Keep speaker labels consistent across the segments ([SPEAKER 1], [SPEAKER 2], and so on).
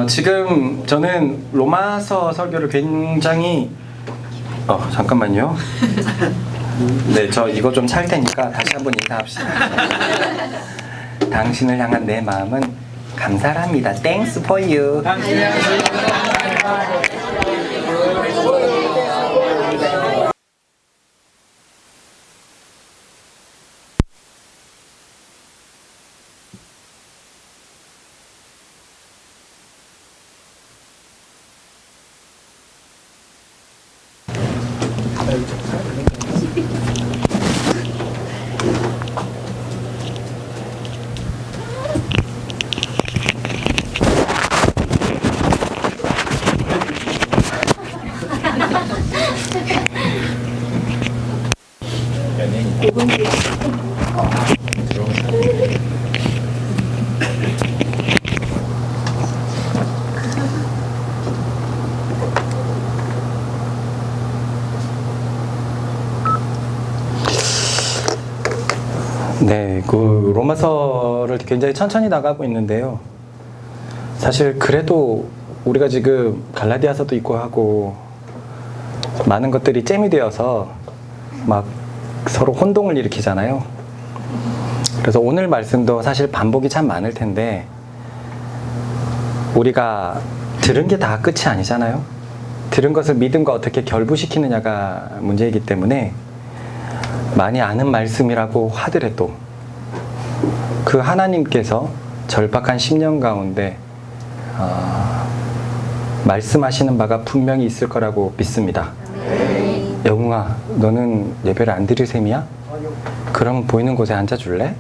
[SPEAKER 1] 지금 저는 로마서 설교를 굉장히 잠깐만요. 네, 저 이거 좀 살 테니까 다시 한번 인사합시다. 당신을 향한 내 마음은 감사합니다. Thanks for you. 네, 그 로마서를 굉장히 천천히 나가고 있는데요. 사실 그래도 우리가 지금 갈라디아서도 있고 하고 많은 것들이 잼이 되어서 막 서로 혼동을 일으키잖아요. 그래서 오늘 말씀도 사실 반복이 참 많을 텐데 우리가 들은 게 다 끝이 아니잖아요. 들은 것을 믿음과 어떻게 결부시키느냐가 문제이기 때문에 많이 아는 말씀이라고 하더라도 그 하나님께서 절박한 심령 가운데 말씀하시는 바가 분명히 있을 거라고 믿습니다. 영웅아, 너는 예배를 안 드릴 셈이야? 그럼 보이는 곳에 앉아줄래?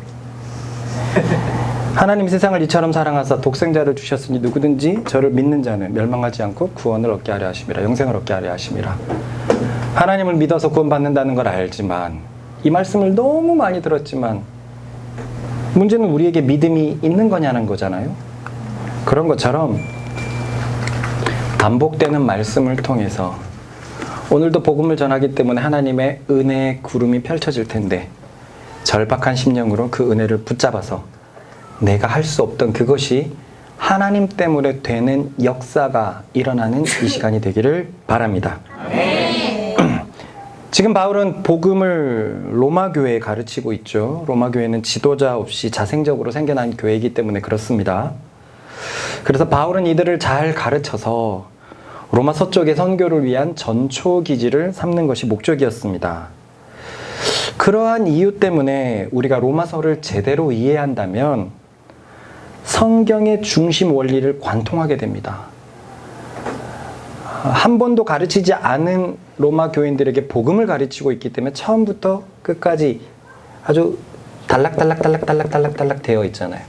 [SPEAKER 1] 하나님 세상을 이처럼 사랑하사 독생자를 주셨으니 누구든지 저를 믿는 자는 멸망하지 않고 구원을 얻게 하려 하심이라. 영생을 얻게 하려 하심이라. 하나님을 믿어서 구원받는다는 걸 알지만 이 말씀을 너무 많이 들었지만 문제는 우리에게 믿음이 있는 거냐는 거잖아요. 그런 것처럼 반복되는 말씀을 통해서 오늘도 복음을 전하기 때문에 하나님의 은혜의 구름이 펼쳐질 텐데 절박한 심령으로 그 은혜를 붙잡아서 내가 할 수 없던 그것이 하나님 때문에 되는 역사가 일어나는 이 시간이 되기를 바랍니다. 지금 바울은 복음을 로마 교회에 가르치고 있죠. 로마 교회는 지도자 없이 자생적으로 생겨난 교회이기 때문에 그렇습니다. 그래서 바울은 이들을 잘 가르쳐서 로마 서쪽의 선교를 위한 전초 기지를 삼는 것이 목적이었습니다. 그러한 이유 때문에 우리가 로마서를 제대로 이해한다면 성경의 중심 원리를 관통하게 됩니다. 한 번도 가르치지 않은 로마 교인들에게 복음을 가르치고 있기 때문에 처음부터 끝까지 아주 달락달락 되어 있잖아요.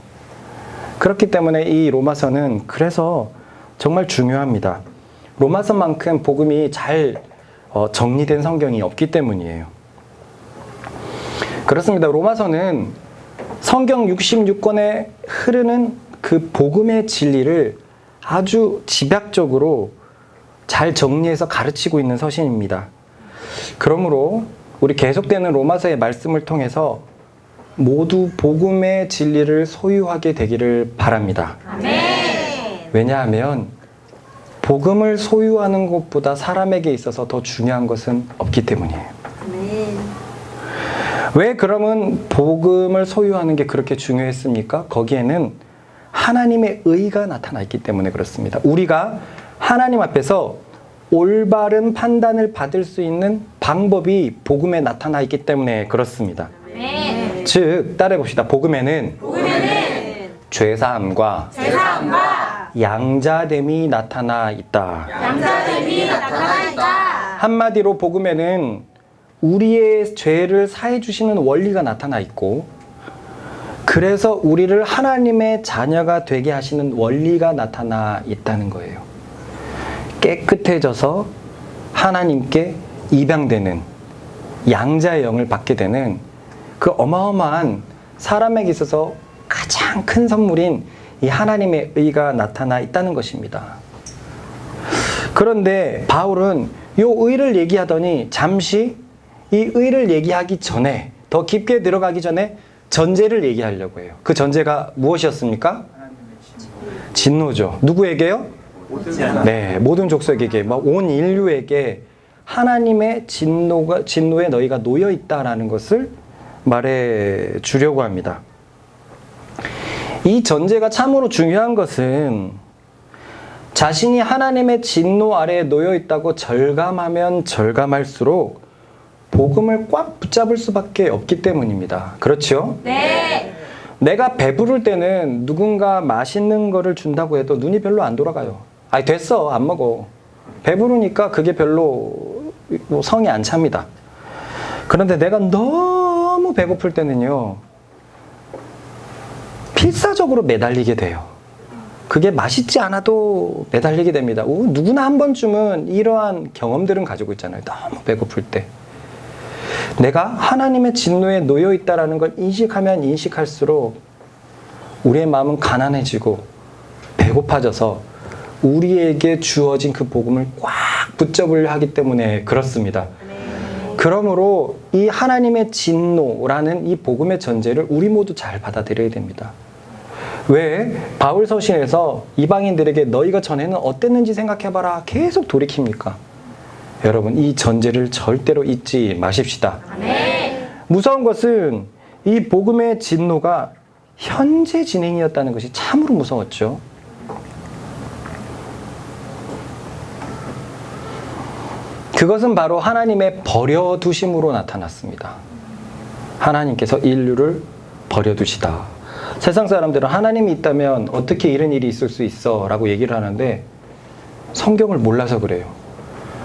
[SPEAKER 1] 그렇기 때문에 이 로마서는 그래서 정말 중요합니다. 로마서만큼 복음이 잘 정리된 성경이 없기 때문이에요. 그렇습니다. 로마서는 성경 66권에 흐르는 그 복음의 진리를 아주 집약적으로 잘 정리해서 가르치고 있는 서신입니다. 그러므로 우리 계속되는 로마서의 말씀을 통해서 모두 복음의 진리를 소유하게 되기를 바랍니다. 아멘. 왜냐하면 복음을 소유하는 것보다 사람에게 있어서 더 중요한 것은 없기 때문이에요. 아멘. 왜 그러면 복음을 소유하는 게 그렇게 중요했습니까? 거기에는 하나님의 의가 나타나 있기 때문에 그렇습니다. 우리가 하나님 앞에서 올바른 판단을 받을 수 있는 방법이 복음에 나타나 있기 때문에 그렇습니다. 네. 즉, 따라해 봅시다. 복음에는 죄사함과 양자됨이 나타나 있다. 한마디로 복음에는 우리의 죄를 사해 주시는 원리가 나타나 있고, 그래서 우리를 하나님의 자녀가 되게 하시는 원리가 나타나 있다는 거예요. 깨끗해져서 하나님께 입양되는 양자의 영을 받게 되는 그 어마어마한 사람에게 있어서 가장 큰 선물인 이 하나님의 의가 나타나 있다는 것입니다. 그런데 바울은 이 의를 얘기하더니 잠시 이 의를 얘기하기 전에, 더 깊게 들어가기 전에 전제를 얘기하려고 해요. 그 전제가 무엇이었습니까? 진노죠. 누구에게요? 네, 모든 족속에게, 온 인류에게 하나님의 진노에 너희가 놓여 있다라는 것을 말해 주려고 합니다. 이 전제가 참으로 중요한 것은 자신이 하나님의 진노 아래에 놓여 있다고 절감하면 절감할수록 복음을 꽉 붙잡을 수밖에 없기 때문입니다. 그렇죠? 네. 내가 배부를 때는 누군가 맛있는 거를 준다고 해도 눈이 별로 안 돌아가요. 아이 됐어, 안 먹어. 배부르니까 그게 별로 성이 안 찹니다. 그런데 내가 너무 배고플 때는요, 필사적으로 매달리게 돼요. 그게 맛있지 않아도 매달리게 됩니다. 누구나 한 번쯤은 이러한 경험들은 가지고 있잖아요. 너무 배고플 때. 내가 하나님의 진노에 놓여 있다는 걸 인식하면 인식할수록 우리의 마음은 가난해지고 배고파져서 우리에게 주어진 그 복음을 꽉 붙잡으려 하기 때문에 그렇습니다. 그러므로 이 하나님의 진노라는 이 복음의 전제를 우리 모두 잘 받아들여야 됩니다. 왜 바울 서신에서 이방인들에게 너희가 전에는 어땠는지 생각해봐라 계속 돌이킵니까? 여러분, 이 전제를 절대로 잊지 마십시다. 무서운 것은 이 복음의 진노가 현재 진행이었다는 것이 참으로 무서웠죠. 그것은 바로 하나님의 버려두심으로 나타났습니다. 하나님께서 인류를 버려두시다. 세상 사람들은 하나님이 있다면 어떻게 이런 일이 있을 수 있어? 라고 얘기를 하는데 성경을 몰라서 그래요.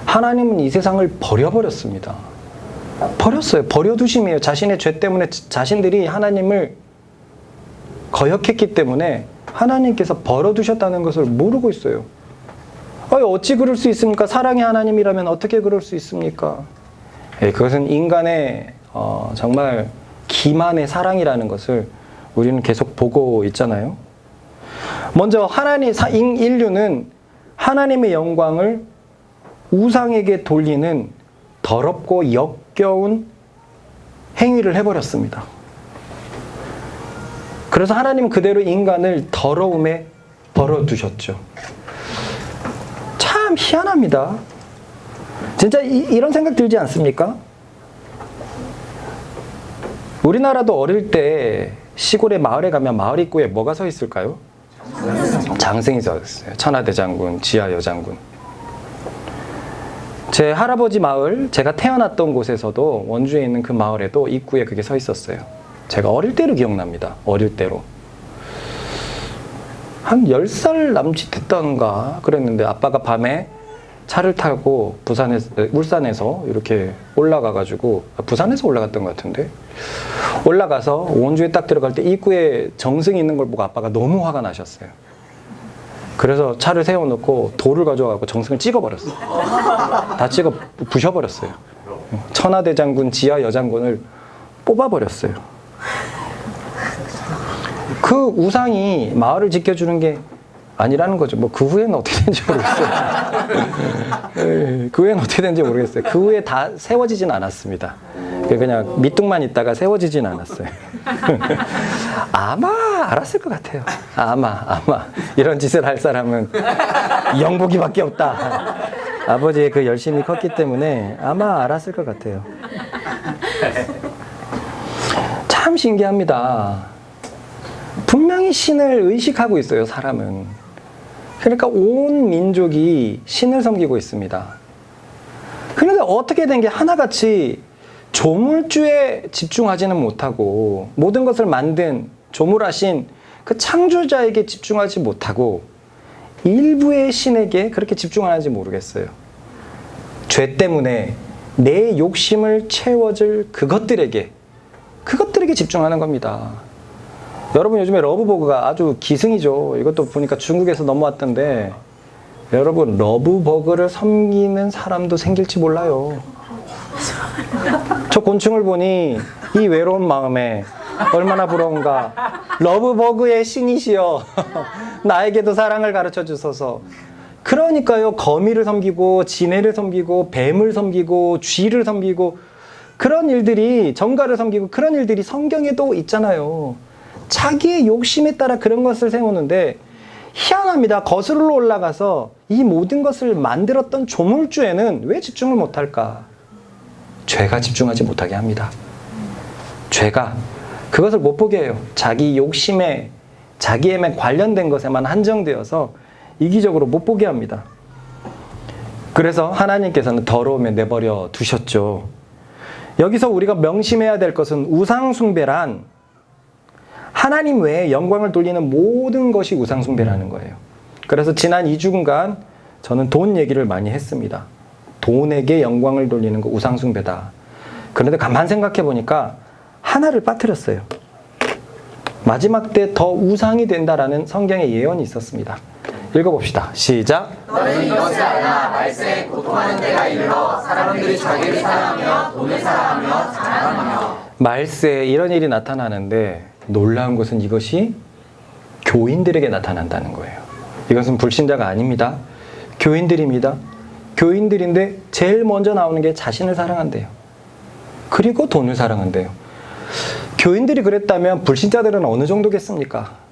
[SPEAKER 1] 하나님은 이 세상을 버려버렸습니다. 버렸어요. 버려두심이에요. 자신의 죄 때문에 자신들이 하나님을 거역했기 때문에 하나님께서 버려두셨다는 것을 모르고 있어요. 어찌 그럴 수 있습니까? 사랑의 하나님이라면 어떻게 그럴 수 있습니까? 그것은 인간의 정말 기만의 사랑이라는 것을 우리는 계속 보고 있잖아요. 먼저 인류는 하나님의 영광을 우상에게 돌리는 더럽고 역겨운 행위를 해버렸습니다. 그래서 하나님은 그대로 인간을 더러움에 버려두셨죠. 참 희한합니다. 진짜 이런 생각 들지 않습니까? 우리나라도 어릴 때 시골의 마을에 가면 마을 입구에 뭐가 서 있을까요? 장승이 서 있어요. 천하대장군, 지하여장군. 제 할아버지 마을, 제가 태어났던 곳에서도 원주에 있는 그 마을에도 입구에 그게 서 있었어요. 제가 어릴 때로 기억납니다. 어릴 때로. 한 10살 남짓 됐던가 그랬는데 아빠가 밤에 차를 타고 울산에서 이렇게 올라가가지고, 부산에서 올라갔던 것 같은데, 올라가서 원주에 딱 들어갈 때 입구에 정승이 있는 걸 보고 아빠가 너무 화가 나셨어요. 그래서 차를 세워놓고 돌을 가져와서 정승을 찍어버렸어요. 다 부셔버렸어요. 천하대장군, 지하여장군을 뽑아버렸어요. 그 우상이 마을을 지켜주는 게 아니라는 거죠. 그 후에는 어떻게 된지 모르겠어요. 그 후에는 어떻게 된지 모르겠어요. 그 후에 다 세워지진 않았습니다. 그냥 밑둥만 있다가 세워지진 않았어요. 아마 알았을 것 같아요. 아마 이런 짓을 할 사람은 영복이밖에 없다. 아버지의 그 열심이 컸기 때문에 아마 알았을 것 같아요. 참 신기합니다. 분명히 신을 의식하고 있어요, 사람은. 그러니까 온 민족이 신을 섬기고 있습니다. 그런데 어떻게 된 게 하나같이 조물주에 집중하지는 못하고 모든 것을 만든 조물하신 그 창조자에게 집중하지 못하고 일부의 신에게 그렇게 집중하는지 모르겠어요. 죄 때문에 내 욕심을 채워줄 그것들에게 집중하는 겁니다. 여러분, 요즘에 러브버그가 아주 기승이죠. 이것도 보니까 중국에서 넘어왔던데, 여러분, 러브버그를 섬기는 사람도 생길지 몰라요. 저 곤충을 보니 이 외로운 마음에 얼마나 부러운가. 러브버그의 신이시여 나에게도 사랑을 가르쳐 주소서. 그러니까요, 거미를 섬기고 지네를 섬기고 뱀을 섬기고 쥐를 섬기고 그런 일들이, 정가를 섬기고 그런 일들이 성경에도 있잖아요. 자기의 욕심에 따라 그런 것을 세우는데, 희한합니다. 거슬러 올라가서 이 모든 것을 만들었던 조물주에는 왜 집중을 못할까? 죄가 집중하지 못하게 합니다. 죄가 그것을 못 보게 해요. 자기 욕심에, 자기에만 관련된 것에만 한정되어서 이기적으로 못 보게 합니다. 그래서 하나님께서는 더러움에 내버려 두셨죠. 여기서 우리가 명심해야 될 것은 우상숭배란 하나님 외에 영광을 돌리는 모든 것이 우상숭배라는 거예요. 그래서 지난 2주간 저는 돈 얘기를 많이 했습니다. 돈에게 영광을 돌리는 거 우상숭배다. 그런데 가만 생각해 보니까 하나를 빠뜨렸어요. 마지막 때 더 우상이 된다라는 성경의 예언이 있었습니다. 읽어봅시다. 시작.
[SPEAKER 2] 너는 이것을 알나 말세에 고통하는 때가 이르러 사람들이 자기를 사랑하며 돈을 사랑하며 자랑하며.
[SPEAKER 1] 말세에 이런 일이 나타나는데 놀라운 것은 이것이 교인들에게 나타난다는 거예요. 이것은 불신자가 아닙니다. 교인들입니다. 교인들인데 제일 먼저 나오는 게 자신을 사랑한대요. 그리고 돈을 사랑한대요. 교인들이 그랬다면 불신자들은 어느 정도겠습니까?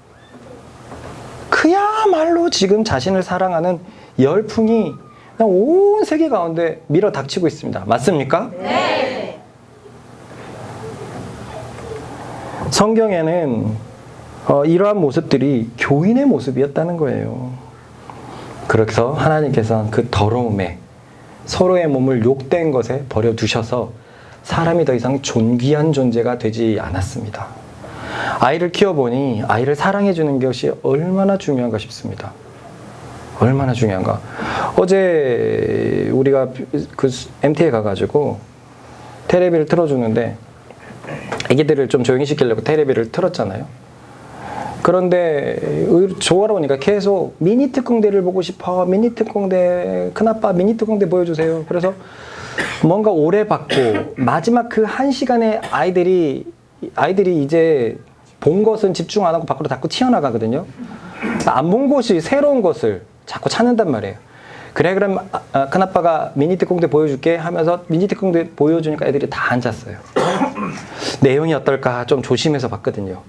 [SPEAKER 1] 그야말로 지금 자신을 사랑하는 열풍이 그냥 온 세계 가운데 밀어닥치고 있습니다. 맞습니까?
[SPEAKER 2] 네.
[SPEAKER 1] 성경에는 이러한 모습들이 교인의 모습이었다는 거예요. 그래서 하나님께서는 그 더러움에 서로의 몸을 욕된 것에 버려두셔서 사람이 더 이상 존귀한 존재가 되지 않았습니다. 아이를 키워보니 아이를 사랑해주는 것이 얼마나 중요한가 싶습니다. 얼마나 중요한가. 어제 우리가 그 MT에 가가지고 테레비를 틀어주는데 애기들을 좀 조용히 시키려고 테레비를 틀었잖아요. 그런데 좋아라 보니까 계속 미니 특공대를 보고 싶어. 미니 특공대, 큰아빠 미니 특공대 보여주세요. 그래서 뭔가 오래 받고 마지막 그 1시간에 아이들이 이제 본 것은 집중 안 하고 밖으로 자꾸 튀어나가거든요. 안 본 것이 새로운 것을 자꾸 찾는단 말이에요. 그래 그럼 큰아빠가 미니 특공대 보여줄게 하면서 미니 특공대 보여주니까 애들이 다 앉았어요. 내용이 어떨까 좀 조심해서 봤거든요.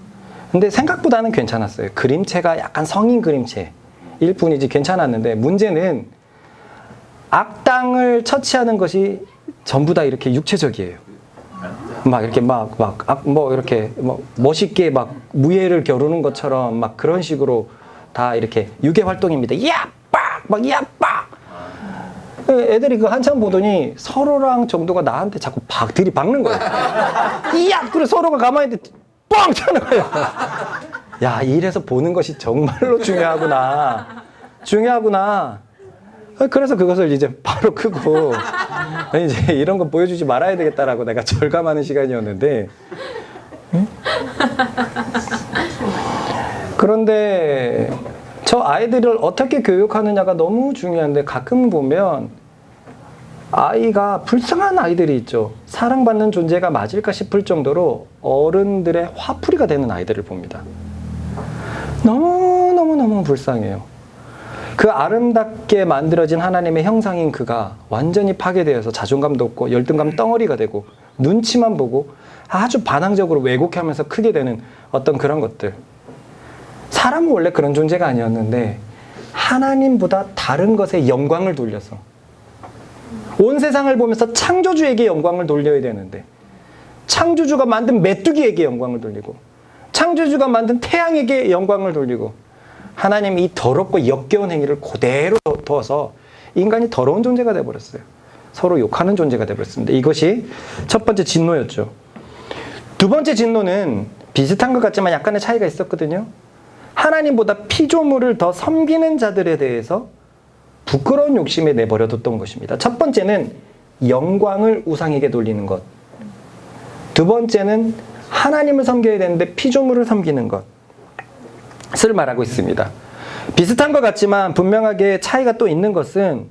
[SPEAKER 1] 근데 생각보다는 괜찮았어요. 그림체가 약간 성인 그림체일 뿐이지 괜찮았는데 문제는 악당을 처치하는 것이 전부 다 이렇게 육체적이에요. 막 이렇게 뭐 이렇게 뭐 멋있게 막 무예를 겨루는 것처럼 막 그런 식으로 다 이렇게 유괴 활동입니다. 야빡 막 야빡. 애들이 그 한참 보더니 서로랑 정도가 나한테 자꾸 들이박는 거예요. 야, 그래 서로가 가만히 있는데 뻥 차는 거예요. 야, 이래서 보는 것이 정말로 중요하구나. 중요하구나. 그래서 그것을 이제 바로 끄고 이제 이런 거 보여주지 말아야 되겠다라고 내가 절감하는 시간이었는데 그런데 저 아이들을 어떻게 교육하느냐가 너무 중요한데 가끔 보면 아이가 불쌍한 아이들이 있죠. 사랑받는 존재가 맞을까 싶을 정도로 어른들의 화풀이가 되는 아이들을 봅니다. 너무 불쌍해요. 그 아름답게 만들어진 하나님의 형상인 그가 완전히 파괴되어서 자존감도 없고 열등감 덩어리가 되고 눈치만 보고 아주 반항적으로 왜곡하면서 크게 되는 어떤 그런 것들. 사람은 원래 그런 존재가 아니었는데 하나님보다 다른 것에 영광을 돌려서 온 세상을 보면서 창조주에게 영광을 돌려야 되는데 창조주가 만든 메뚜기에게 영광을 돌리고 창조주가 만든 태양에게 영광을 돌리고 하나님이 이 더럽고 역겨운 행위를 그대로 둬서 인간이 더러운 존재가 되어버렸어요. 서로 욕하는 존재가 되어버렸습니다. 이것이 첫 번째 진노였죠. 두 번째 진노는 비슷한 것 같지만 약간의 차이가 있었거든요. 하나님보다 피조물을 더 섬기는 자들에 대해서 부끄러운 욕심에 내버려뒀던 것입니다. 첫 번째는 영광을 우상에게 돌리는 것. 두 번째는 하나님을 섬겨야 되는데 피조물을 섬기는 것을 말하고 있습니다. 비슷한 것 같지만 분명하게 차이가 또 있는 것은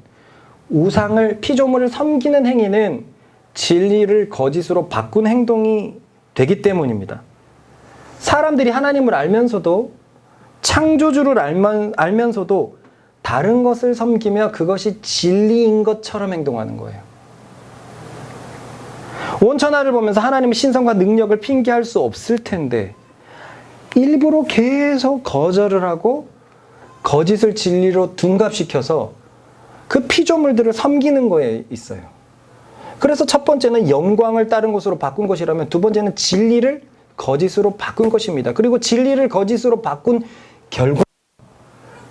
[SPEAKER 1] 우상을, 피조물을 섬기는 행위는 진리를 거짓으로 바꾼 행동이 되기 때문입니다. 사람들이 하나님을 알면서도 창조주를 알면서도 다른 것을 섬기며 그것이 진리인 것처럼 행동하는 거예요. 온천하를 보면서 하나님의 신성과 능력을 핑계할 수 없을 텐데 일부러 계속 거절을 하고 거짓을 진리로 둔갑시켜서 그 피조물들을 섬기는 거에 있어요. 그래서 첫 번째는 영광을 다른 것으로 바꾼 것이라면 두 번째는 진리를 거짓으로 바꾼 것입니다. 그리고 진리를 거짓으로 바꾼 결과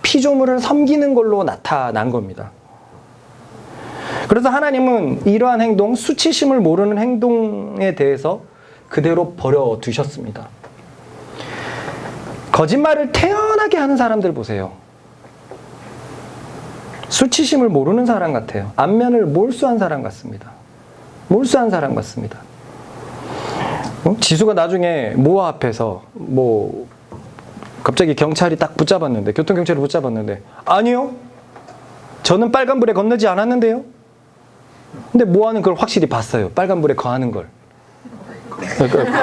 [SPEAKER 1] 피조물을 섬기는 걸로 나타난 겁니다. 그래서 하나님은 이러한 행동, 수치심을 모르는 행동에 대해서 그대로 버려두셨습니다. 거짓말을 태연하게 하는 사람들 보세요. 수치심을 모르는 사람 같아요. 안면을 몰수한 사람 같습니다. 몰수한 사람 같습니다. 지수가 나중에 모아 앞에서 갑자기 경찰이 딱 붙잡았는데, 교통경찰이 붙잡았는데, 아니요, 저는 빨간불에 건너지 않았는데요. 근데 모아는 그걸 확실히 봤어요. 빨간불에 거하는 걸,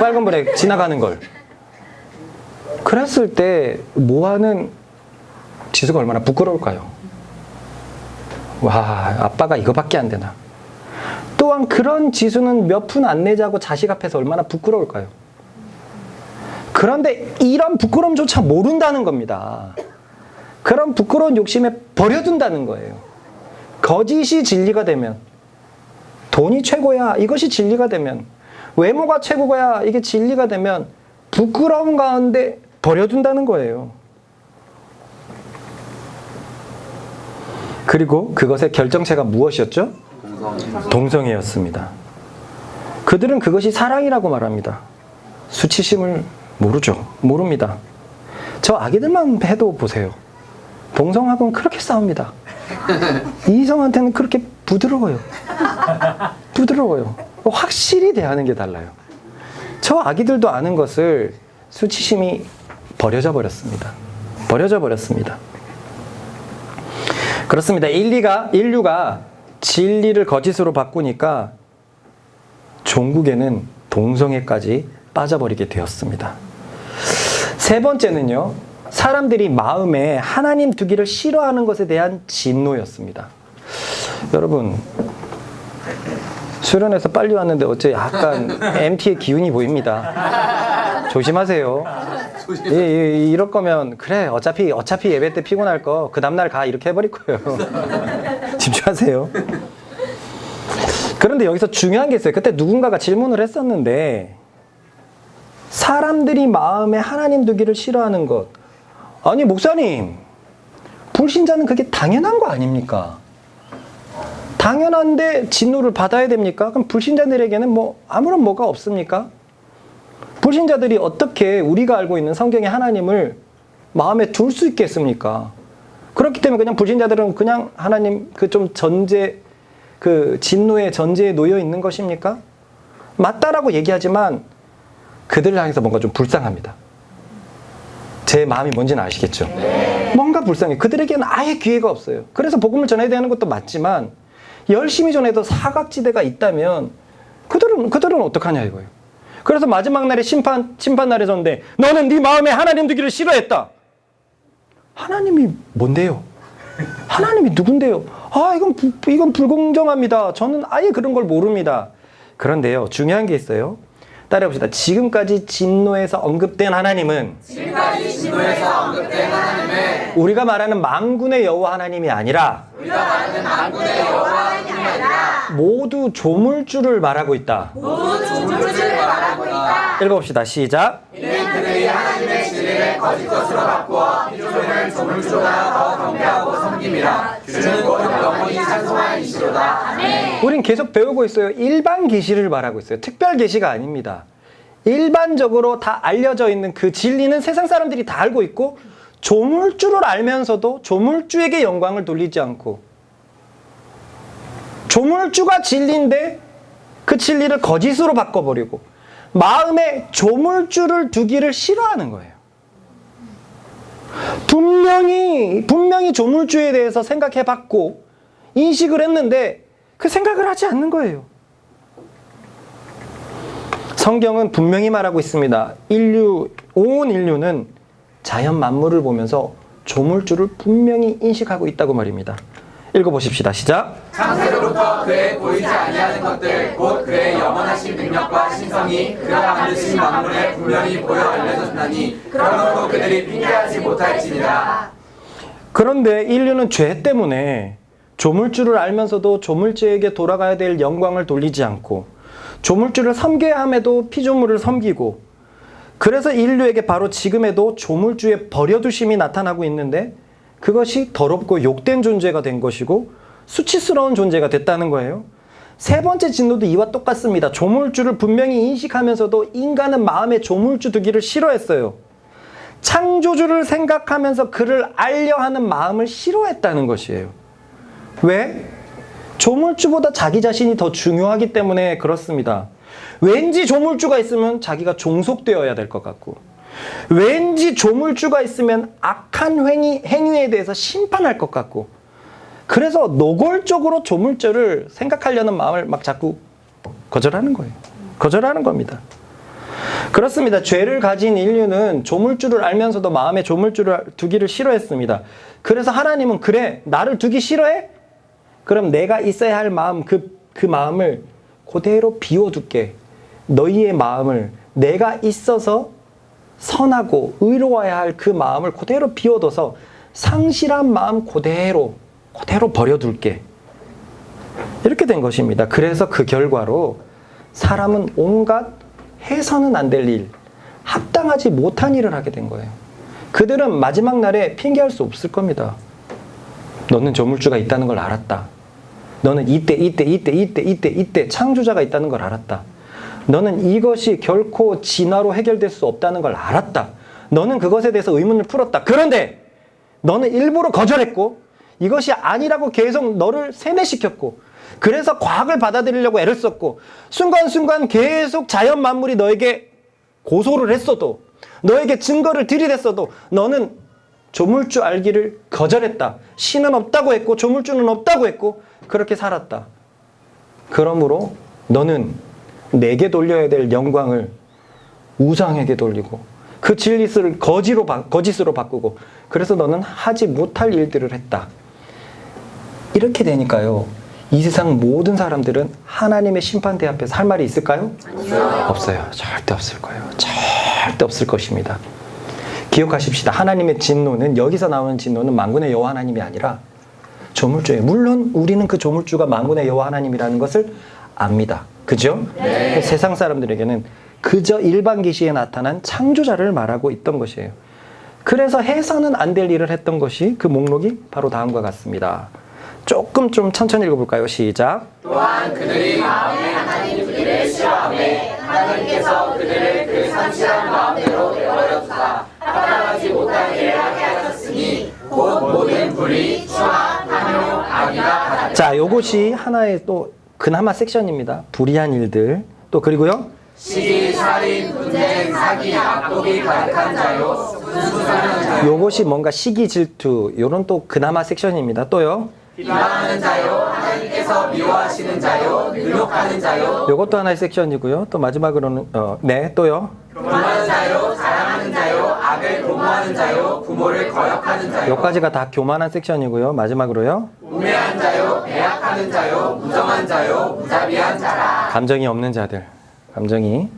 [SPEAKER 1] 빨간불에 지나가는 걸. 그랬을 때 모아는 지수가 얼마나 부끄러울까요? 와, 아빠가 이거밖에 안 되나. 또한 그런 지수는 몇 푼 안 내자고 자식 앞에서 얼마나 부끄러울까요? 그런데 이런 부끄러움조차 모른다는 겁니다. 그런 부끄러운 욕심에 버려둔다는 거예요. 거짓이 진리가 되면, 돈이 최고야, 이것이 진리가 되면, 외모가 최고야, 이게 진리가 되면 부끄러움 가운데 버려둔다는 거예요. 그리고 그것의 결정체가 무엇이었죠? 동성애였습니다. 그들은 그것이 사랑이라고 말합니다. 수치심을 모릅니다. 저 아기들만 해도 보세요. 동성하고는 그렇게 싸웁니다. 이성한테는 그렇게 부드러워요. 확실히 대하는 게 달라요. 저 아기들도 아는 것을 수치심이 버려져 버렸습니다. 그렇습니다. 인류가 진리를 거짓으로 바꾸니까 종국에는 동성애까지 빠져버리게 되었습니다. 세 번째는요, 사람들이 마음에 하나님 두기를 싫어하는 것에 대한 진노였습니다. 여러분, 수련회에서 빨리 왔는데 어째 약간 MT의 기운이 보입니다. 조심하세요. 이럴 거면 그래, 어차피 예배 때 피곤할 거 그 다음날 가, 이렇게 해버릴 거예요. 집중하세요. 그런데 여기서 중요한 게 있어요. 그때 누군가가 질문을 했었는데, 사람들이 마음에 하나님 두기를 싫어하는 것, 아니 목사님, 불신자는 그게 당연한 거 아닙니까? 당연한데 진노를 받아야 됩니까? 그럼 불신자들에게는 아무런 뭐가 없습니까? 불신자들이 어떻게 우리가 알고 있는 성경의 하나님을 마음에 둘 수 있겠습니까? 그렇기 때문에 그냥 불신자들은 그냥 하나님 진노의 전제에 놓여 있는 것입니까? 맞다라고 얘기하지만 그들을 향해서 뭔가 좀 불쌍합니다. 제 마음이 뭔지는 아시겠죠? 네. 뭔가 불쌍해. 그들에게는 아예 기회가 없어요. 그래서 복음을 전해야 되는 것도 맞지만 열심히 전해도 사각지대가 있다면 그들은 어떡하냐 이거예요. 그래서 마지막 날에 심판 날에 섰는데, 너는 네 마음에 하나님 두기를 싫어했다. 하나님이 뭔데요? 하나님이 누군데요? 이건 불공정합니다. 저는 아예 그런 걸 모릅니다. 그런데요, 중요한 게 있어요. 따라해봅시다. 지금까지 진노에서 언급된 하나님은 우리가 말하는 만군의 여호와 하나님이 아니라 모두 조물주를 말하고 있다. 읽어봅시다. 시작.
[SPEAKER 2] 이는 그들이 하나님의 진리를 거짓 것으로 바꾸어 피조물을 조물주보다 더 경배하고 섬김이라. 주는 곧 영원히 찬송하는 이시로다.
[SPEAKER 1] 우린 계속 배우고 있어요. 일반 계시를 말하고 있어요. 특별 계시가 아닙니다. 일반적으로 다 알려져 있는 그 진리는 세상 사람들이 다 알고 있고, 조물주를 알면서도 조물주에게 영광을 돌리지 않고, 조물주가 진리인데 그 진리를 거짓으로 바꿔버리고 마음에 조물주를 두기를 싫어하는 거예요. 분명히 조물주에 대해서 생각해봤고 인식을 했는데 그 생각을 하지 않는 거예요. 성경은 분명히 말하고 있습니다. 온 인류는 자연 만물을 보면서 조물주를 분명히 인식하고 있다고 말입니다. 읽어보십시다. 시작.
[SPEAKER 2] 창세로부터 그의 보이지 아니하는 것들 곧 그의 영원하신 능력과 신성이 그가 만드신 만물에 분명히 보여 알려졌나니 그러므로 그들이 핑계하지 못할지니라.
[SPEAKER 1] 그런데 인류는 죄 때문에 조물주를 알면서도 조물주에게 돌아가야 될 영광을 돌리지 않고 조물주를 섬겨야 함에도 피조물을 섬기고, 그래서 인류에게 바로 지금에도 조물주의 버려두심이 나타나고 있는데 그것이 더럽고 욕된 존재가 된 것이고 수치스러운 존재가 됐다는 거예요. 세 번째 진노도 이와 똑같습니다. 조물주를 분명히 인식하면서도 인간은 마음에 조물주 두기를 싫어했어요. 창조주를 생각하면서 그를 알려 하는 마음을 싫어했다는 것이에요. 왜? 조물주보다 자기 자신이 더 중요하기 때문에 그렇습니다. 왠지 조물주가 있으면 자기가 종속되어야 될 것 같고, 왠지 조물주가 있으면 악한 행위에 대해서 심판할 것 같고, 그래서 노골적으로 조물주를 생각하려는 마음을 막 자꾸 거절하는 거예요. 거절하는 겁니다. 그렇습니다. 죄를 가진 인류는 조물주를 알면서도 마음에 조물주를 두기를 싫어했습니다. 그래서 하나님은 그래, 나를 두기 싫어해? 그럼 내가 있어야 할 마음, 그 마음을 그대로 비워둘게. 너희의 마음을, 내가 있어서 선하고 의로워야 할 그 마음을 그대로 비워둬서 상실한 마음 그대로 버려둘게. 이렇게 된 것입니다. 그래서 그 결과로 사람은 온갖 해서는 안 될 일, 합당하지 못한 일을 하게 된 거예요. 그들은 마지막 날에 핑계할 수 없을 겁니다. 너는 조물주가 있다는 걸 알았다. 너는 이때 창조자가 있다는 걸 알았다. 너는 이것이 결코 진화로 해결될 수 없다는 걸 알았다. 너는 그것에 대해서 의문을 풀었다. 그런데 너는 일부러 거절했고 이것이 아니라고 계속 너를 세뇌시켰고, 그래서 과학을 받아들이려고 애를 썼고, 순간순간 계속 자연 만물이 너에게 고소를 했어도, 너에게 증거를 들이댔어도 너는 조물주 알기를 거절했다. 신은 없다고 했고 조물주는 없다고 했고 그렇게 살았다. 그러므로 너는 내게 돌려야 될 영광을 우상에게 돌리고 그 진리를 거짓으로 바꾸고, 그래서 너는 하지 못할 일들을 했다. 이렇게 되니까요, 이 세상 모든 사람들은 하나님의 심판대 앞에서 할 말이 있을까요? 아니요. 없어요. 절대 없을 거예요. 절대 없을 것입니다. 기억하십시다. 하나님의 진노는, 여기서 나오는 진노는 만군의 여호와 하나님이 아니라 조물주예요. 물론 우리는 그 조물주가 만군의 여호와 하나님이라는 것을 압니다. 그죠? 네. 세상 사람들에게는 그저 일반 계시에 나타난 창조자를 말하고 있던 것이에요. 그래서 해서는 안 될 일을 했던 것이, 그 목록이 바로 다음과 같습니다. 조금 좀 천천히 읽어볼까요? 시작.
[SPEAKER 2] 또한 그들이 마음에 하나님 두기를 싫어하매 하나님께서 그들을 그 상실한 마음대로 내버려두사 합당하지 못한 일을 하게 하셨으니 곧 모든 불의, 추악, 탐욕, 악이라 하나니.
[SPEAKER 1] 자, 요것이 하나의 또 그나마 섹션입니다. 불의한 일들. 또 그리고요,
[SPEAKER 2] 시기, 살인, 분쟁, 사기, 악독이 가득한 자요, 분수사는 자요,
[SPEAKER 1] 요것이 뭔가 시기, 질투, 요런 또 그나마 섹션입니다. 또요,
[SPEAKER 2] 비방하는 자요, 하나님께서 미워하시는 자요, 능욕하는 자요,
[SPEAKER 1] 요것도 하나의 섹션이고요. 또 마지막으로는 네, 또요,
[SPEAKER 2] 교만하는 자요, 자랑하는 자요, 악을 도모하는 자요, 부모를 거역하는 자요,
[SPEAKER 1] 요까지가 다 교만한 섹션이고요. 마지막으로요,
[SPEAKER 2] 우매한 자요, 배약하는 자요, 무정한 자요, 무자비한 자라.
[SPEAKER 1] 감정이 없는 자들, 감정이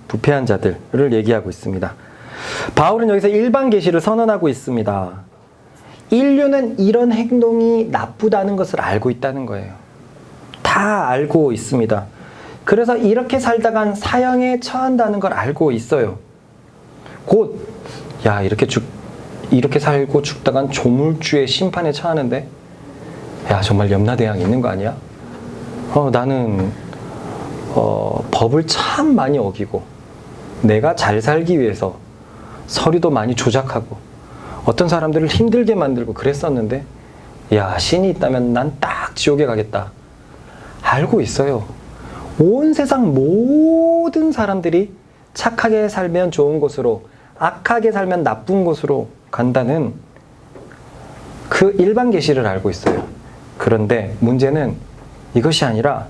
[SPEAKER 1] 부패한 자들을 얘기하고 있습니다. 바울은 여기서 일반 계시를 선언하고 있습니다. 인류는 이런 행동이 나쁘다는 것을 알고 있다는 거예요. 다 알고 있습니다. 그래서 이렇게 살다간 사형에 처한다는 걸 알고 있어요. 곧, 야, 이렇게 살고 죽다간 조물주의 심판에 처하는데, 야, 정말 염라대왕 있는 거 아니야? 나는 법을 참 많이 어기고 내가 잘 살기 위해서 서류도 많이 조작하고 어떤 사람들을 힘들게 만들고 그랬었는데, 야, 신이 있다면 난 딱 지옥에 가겠다. 알고 있어요. 온 세상 모든 사람들이 착하게 살면 좋은 곳으로, 악하게 살면 나쁜 곳으로 간다는 그 일반 계시를 알고 있어요. 그런데 문제는 이것이 아니라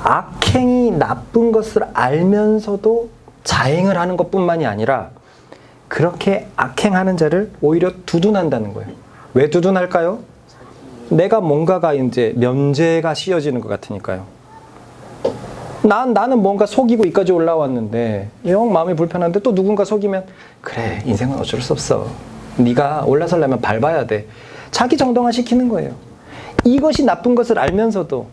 [SPEAKER 1] 악행이 나쁜 것을 알면서도 자행을 하는 것뿐만이 아니라 그렇게 악행하는 자를 오히려 두둔한다는 거예요. 왜 두둔할까요? 내가 뭔가가 이제 면제가 씌어지는 것 같으니까요. 나는 뭔가 속이고 이까지 올라왔는데 영 마음이 불편한데 또 누군가 속이면, 그래, 인생은 어쩔 수 없어. 네가 올라서려면 밟아야 돼. 자기 정당화 시키는 거예요. 이것이 나쁜 것을 알면서도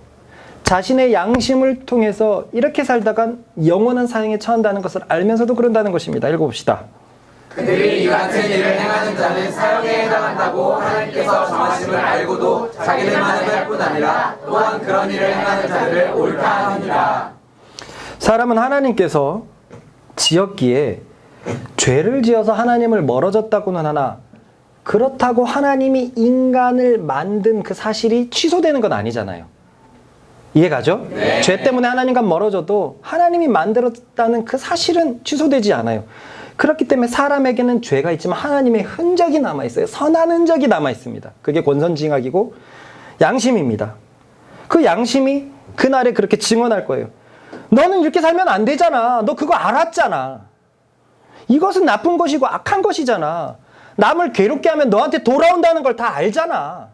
[SPEAKER 1] 자신의 양심을 통해서 이렇게 살다간 영원한 사형에 처한다는 것을 알면서도 그런다는 것입니다. 읽어봅시다.
[SPEAKER 2] 그들이 이 같은 일을 행하는 자는 사형에 해당한다고 하나님께서 정하심을 알고도 자기들만을 할 뿐 아니라 또한 그런 일을 행하는 자들을 옳다 하니라.
[SPEAKER 1] 사람은 하나님께서 지었기에 죄를 지어서 하나님을 멀어졌다고는 하나 그렇다고 하나님이 인간을 만든 그 사실이 취소되는 건 아니잖아요. 이해가죠?
[SPEAKER 2] 네.
[SPEAKER 1] 죄 때문에 하나님과 멀어져도 하나님이 만들었다는 그 사실은 취소되지 않아요. 그렇기 때문에 사람에게는 죄가 있지만 하나님의 흔적이 남아있어요. 선한 흔적이 남아있습니다. 그게 권선징악이고 양심입니다. 그 양심이 그날에 그렇게 증언할 거예요. 너는 이렇게 살면 안 되잖아. 너 그거 알았잖아. 이것은 나쁜 것이고 악한 것이잖아. 남을 괴롭게 하면 너한테 돌아온다는 걸 다 알잖아.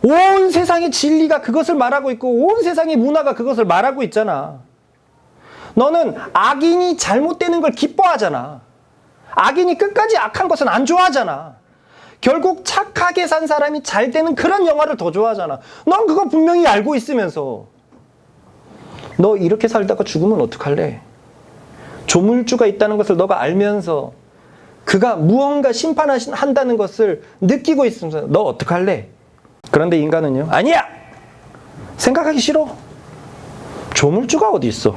[SPEAKER 1] 온 세상의 진리가 그것을 말하고 있고 온 세상의 문화가 그것을 말하고 있잖아. 너는 악인이 잘못되는 걸 기뻐하잖아. 악인이 끝까지 악한 것은 안 좋아하잖아. 결국 착하게 산 사람이 잘 되는 그런 영화를 더 좋아하잖아. 넌 그거 분명히 알고 있으면서 너 이렇게 살다가 죽으면 어떡할래? 조물주가 있다는 것을 너가 알면서 그가 무언가 심판한다는 것을 느끼고 있으면서 너 어떡할래? 그런데 인간은요, 아니야! 생각하기 싫어. 조물주가 어디 있어?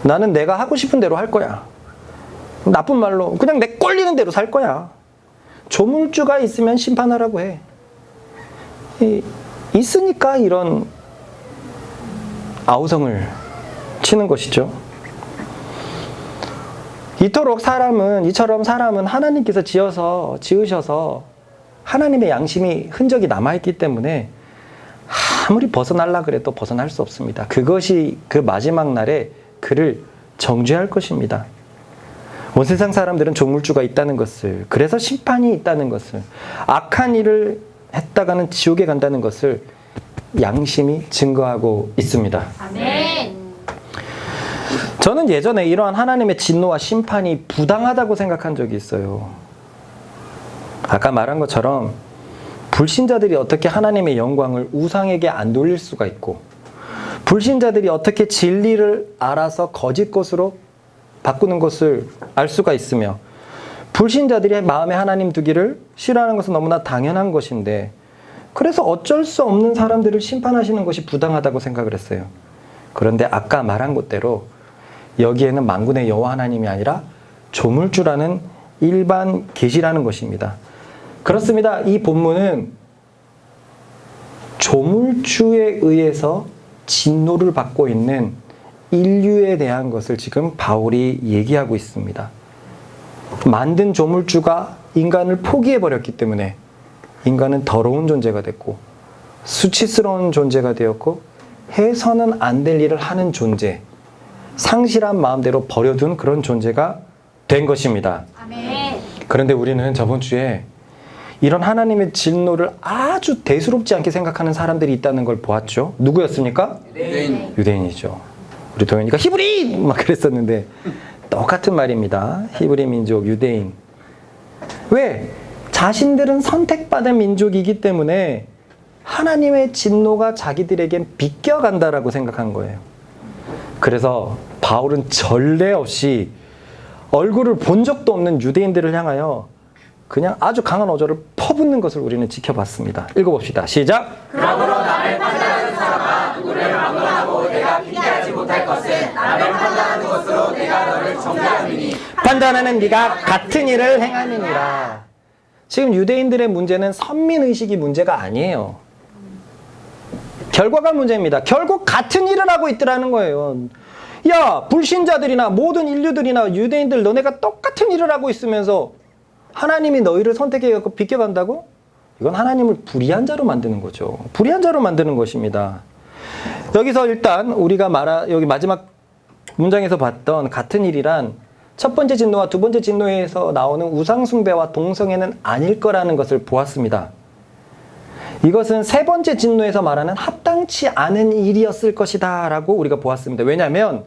[SPEAKER 1] 나는 내가 하고 싶은 대로 할 거야. 나쁜 말로 그냥 내 꼴리는 대로 살 거야. 조물주가 있으면 심판하라고 해. 있으니까 이런 아우성을 치는 것이죠. 이처럼 사람은 하나님께서 지으셔서 하나님의 양심이 흔적이 남아있기 때문에 아무리 벗어나려 그래도 벗어날 수 없습니다. 그것이 그 마지막 날에 그를 정죄할 것입니다. 온 세상 사람들은 조물주가 있다는 것을, 그래서 심판이 있다는 것을, 악한 일을 했다가는 지옥에 간다는 것을 양심이 증거하고 있습니다.
[SPEAKER 3] 아멘.
[SPEAKER 1] 저는 예전에 이러한 하나님의 진노와 심판이 부당하다고 생각한 적이 있어요. 아까 말한 것처럼 불신자들이 어떻게 하나님의 영광을 우상에게 안 돌릴 수가 있고, 불신자들이 어떻게 진리를 알아서 거짓 것으로 바꾸는 것을 알 수가 있으며, 불신자들이 마음에 하나님 두기를 싫어하는 것은 너무나 당연한 것인데, 그래서 어쩔 수 없는 사람들을 심판하시는 것이 부당하다고 생각을 했어요. 그런데 아까 말한 것대로 여기에는 만군의 여호와 하나님이 아니라 조물주라는 일반 계시라는 것입니다. 그렇습니다. 이 본문은 조물주에 의해서 진노를 받고 있는 인류에 대한 것을 지금 바울이 얘기하고 있습니다. 만든 조물주가 인간을 포기해버렸기 때문에 인간은 더러운 존재가 됐고 수치스러운 존재가 되었고 해서는 안 될 일을 하는 존재, 상실한 마음대로 버려둔 그런 존재가 된 것입니다.
[SPEAKER 3] 아멘.
[SPEAKER 1] 그런데 우리는 저번 주에 이런 하나님의 진노를 아주 대수롭지 않게 생각하는 사람들이 있다는 걸 보았죠. 누구였습니까?
[SPEAKER 2] 유대인.
[SPEAKER 1] 유대인이죠. 우리 동현이가 히브리! 막 그랬었는데 똑같은 말입니다. 히브리 민족, 유대인. 왜? 자신들은 선택받은 민족이기 때문에 하나님의 진노가 자기들에겐 비껴간다라고 생각한 거예요. 그래서 바울은 전례 없이 얼굴을 본 적도 없는 유대인들을 향하여 그냥 아주 강한 어조를 퍼붓는 것을 우리는 지켜봤습니다. 읽어봅시다. 시작!
[SPEAKER 2] 그러므로 남을 판단하는 사람아, 누구를 막론하고 내가 핑계하지 못할 것은 남을 판단하는 것으로 내가 너를 정죄함이니
[SPEAKER 1] 판단하는 네가 같은 일을 행함이니라. 지금 유대인들의 문제는 선민의식이 문제가 아니에요. 결과가 문제입니다. 결국 같은 일을 하고 있더라는 거예요. 야, 불신자들이나 모든 인류들이나 유대인들 너네가 똑같은 일을 하고 있으면서 하나님이 너희를 선택해갖고 비껴간다고? 이건 하나님을 불의한 자로 만드는 거죠. 불의한 자로 만드는 것입니다. 여기서 일단 우리가 여기 마지막 문장에서 봤던 같은 일이란 첫 번째 진노와 두 번째 진노에서 나오는 우상숭배와 동성애는 아닐 거라는 것을 보았습니다. 이것은 세 번째 진노에서 말하는 합당치 않은 일이었을 것이다 라고 우리가 보았습니다. 왜냐하면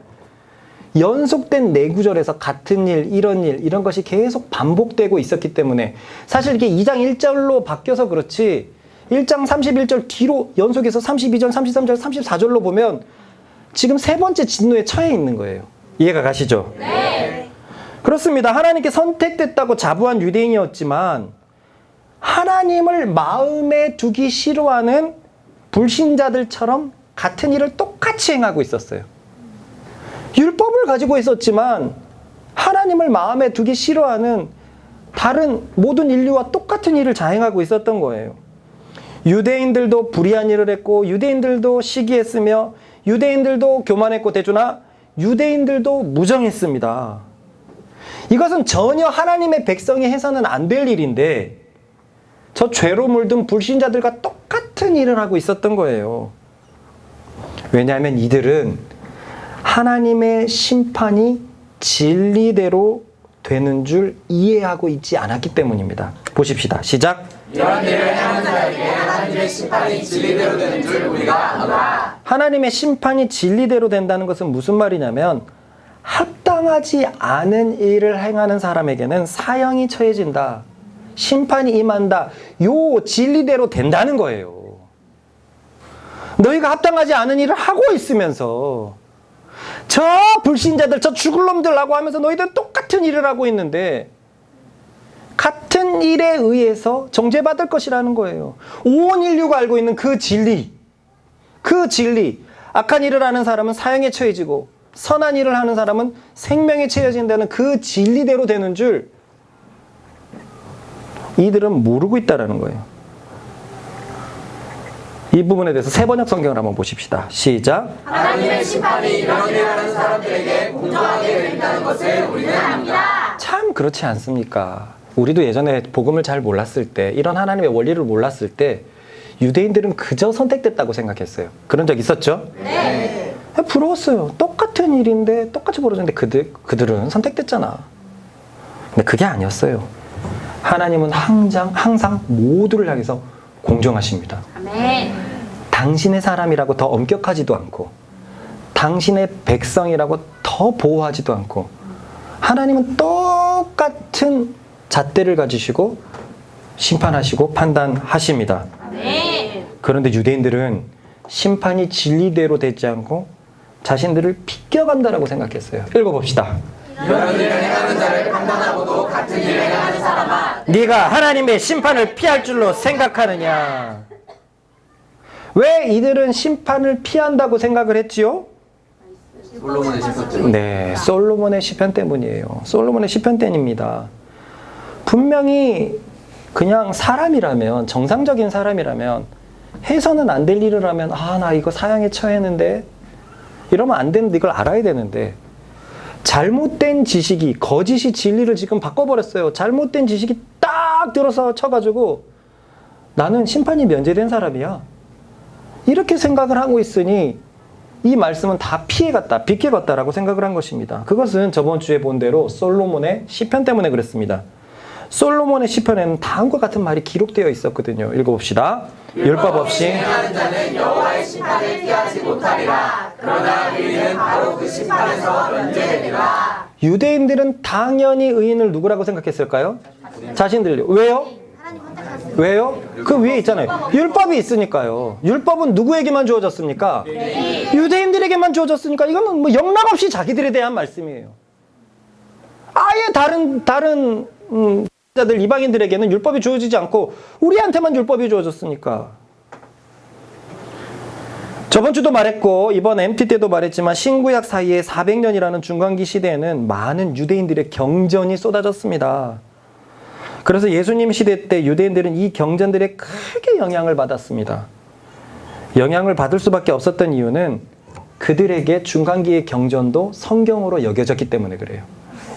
[SPEAKER 1] 연속된 네 구절에서 같은 일, 이런 것이 계속 반복되고 있었기 때문에 사실 이게 2장 1절로 바뀌어서 그렇지 1장 31절 뒤로 연속해서 32절, 33절, 34절로 보면 지금 세 번째 진노에 처해 있는 거예요. 이해가 가시죠?
[SPEAKER 2] 네.
[SPEAKER 1] 그렇습니다. 하나님께 선택됐다고 자부한 유대인이었지만 하나님을 마음에 두기 싫어하는 불신자들처럼 같은 일을 똑같이 행하고 있었어요. 율법을 가지고 있었지만 하나님을 마음에 두기 싫어하는 다른 모든 인류와 똑같은 일을 자행하고 있었던 거예요. 유대인들도 불의한 일을 했고 유대인들도 시기했으며 유대인들도 교만했고 대주나 유대인들도 무정했습니다. 이것은 전혀 하나님의 백성이 해서는 안 될 일인데 저 죄로 물든 불신자들과 똑같은 일을 하고 있었던 거예요. 왜냐하면 이들은 하나님의 심판이 진리대로 되는 줄 이해하고 있지 않았기 때문입니다. 보십시다. 시작.
[SPEAKER 2] 이런 일을 행하는 자에게 하나님의 심판이 진리대로 되는 줄 우리가 아노라.
[SPEAKER 1] 하나님의 심판이 진리대로 된다는 것은 무슨 말이냐면 합당하지 않은 일을 행하는 사람에게는 사형이 처해진다. 심판이 임한다. 요 진리대로 된다는 거예요. 너희가 합당하지 않은 일을 하고 있으면서 저 불신자들, 저 죽을 놈들라고 하면서 너희들 똑같은 일을 하고 있는데 같은 일에 의해서 정죄받을 것이라는 거예요. 온 인류가 알고 있는 그 진리. 악한 일을 하는 사람은 사형에 처해지고 선한 일을 하는 사람은 생명에 처해진다는 그 진리대로 되는 줄 이들은 모르고 있다는 거예요. 이 부분에 대해서 세 번역 성경을 한번 보십시다. 시작.
[SPEAKER 2] 하나님의 심판이 이런 일을 하는 사람들에게 공정하게 된다는 것을 우리는 압니다.
[SPEAKER 1] 참 그렇지 않습니까? 우리도 예전에 복음을 잘 몰랐을 때 이런 하나님의 원리를 몰랐을 때 유대인들은 그저 선택됐다고 생각했어요. 그런 적 있었죠?
[SPEAKER 2] 네.
[SPEAKER 1] 부러웠어요. 똑같은 일인데 똑같이 벌어졌는데 그들은 선택됐잖아. 근데 그게 아니었어요. 하나님은 항상 모두를 향해서 공정하십니다.
[SPEAKER 2] 아멘.
[SPEAKER 1] 당신의 사람이라고 더 엄격하지도 않고 당신의 백성이라고 더 보호하지도 않고 하나님은 똑같은 잣대를 가지시고 심판하시고 판단하십니다.
[SPEAKER 2] 아멘.
[SPEAKER 1] 그런데 유대인들은 심판이 진리대로 되지 않고 자신들을 비껴간다라고 생각했어요. 읽어봅시다.
[SPEAKER 2] 이런 일을 행하는 자를 판단하고도 같은 일을 행하는 사람아,
[SPEAKER 1] 네가 하나님의 심판을 피할 줄로 생각하느냐? 왜 이들은 심판을 피한다고 생각을 했지요?
[SPEAKER 2] 솔로몬의 시편.
[SPEAKER 1] 네, 솔로몬의 시편 때문이에요. 솔로몬의 시편 때문입니다. 분명히 그냥 사람이라면, 정상적인 사람이라면 해서는 안 될 일을 하면 나 이거 사형에 처했는데 이러면 안 되는데 이걸 알아야 되는데 잘못된 지식이, 거짓이 진리를 지금 바꿔버렸어요. 잘못된 지식이 딱 들어서 쳐가지고 나는 심판이 면제된 사람이야. 이렇게 생각을 하고 있으니 이 말씀은 다 피해갔다, 비껴갔다라고 생각을 한 것입니다. 그것은 저번 주에 본 대로 솔로몬의 시편 때문에 그랬습니다. 솔로몬의 시편에는 다음과 같은 말이 기록되어 있었거든요. 읽어봅시다. 율법 없이
[SPEAKER 2] 행하는 자는 여호와의 심판을 피하지 못하리라. 그러나 의인은 바로 그 심판에서 면제되리라.
[SPEAKER 1] 유대인들은 당연히 의인을 누구라고 생각했을까요? 자신들요. 왜요? 왜요? 그 위에 있잖아요. 율법이 있으니까요. 율법은 누구에게만 주어졌습니까? 유대인들에게만 주어졌으니까 이거는 뭐 영락없이 자기들에 대한 말씀이에요. 아예 다른 자들 이방인들에게는 율법이 주어지지 않고 우리한테만 율법이 주어졌으니까. 저번 주도 말했고 이번 MT 때도 말했지만 신구약 사이에 400년이라는 중간기 시대에는 많은 유대인들의 경전이 쏟아졌습니다. 그래서 예수님 시대 때 유대인들은 이 경전들에 크게 영향을 받았습니다. 영향을 받을 수밖에 없었던 이유는 그들에게 중간기의 경전도 성경으로 여겨졌기 때문에 그래요.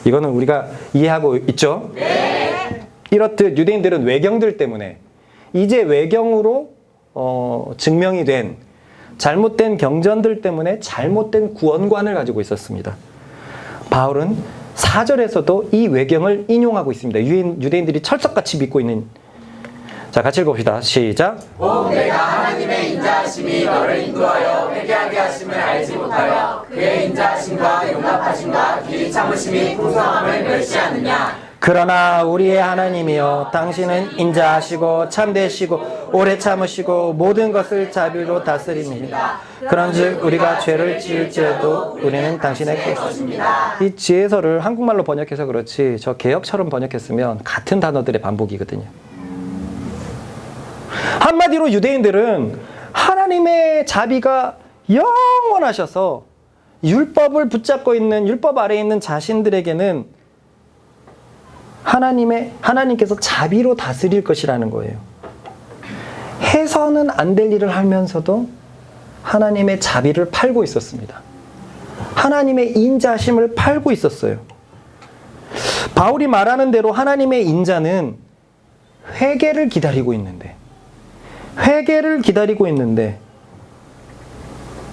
[SPEAKER 1] 이거는 우리가 이해하고 있죠?
[SPEAKER 2] 네.
[SPEAKER 1] 이렇듯 유대인들은 외경들 때문에 이제 외경으로 증명이 된 잘못된 경전들 때문에 잘못된 구원관을 가지고 있었습니다. 바울은 4절에서도 이 외경을 인용하고 있습니다. 유대인들이 철석같이 믿고 있는 자, 같이 읽어봅시다. 시작.
[SPEAKER 2] 곧 내가 하나님의 인자하심이 너를 인도하여 회개하게 하심을 알지 못하여 그의 인자하심과 용납하심과 길이 참으심이 풍성함을 멸시하느냐.
[SPEAKER 1] 그러나 우리의 하나님이여 당신은 인자하시고 참되시고 오래 참으시고 모든 것을 자비로 다스립니다. 그런즉 우리가 죄를 지을지라도 우리는 당신의 것입니다. 이 지혜서를 한국말로 번역해서 그렇지 저 개역처럼 번역했으면 같은 단어들의 반복이거든요. 한마디로 유대인들은 하나님의 자비가 영원하셔서 율법을 붙잡고 있는 율법 아래에 있는 자신들에게는 하나님께서 자비로 다스릴 것이라는 거예요. 해서는 안 될 일을 하면서도 하나님의 자비를 팔고 있었습니다. 하나님의 인자심을 팔고 있었어요. 바울이 말하는 대로 하나님의 인자는 회개를 기다리고 있는데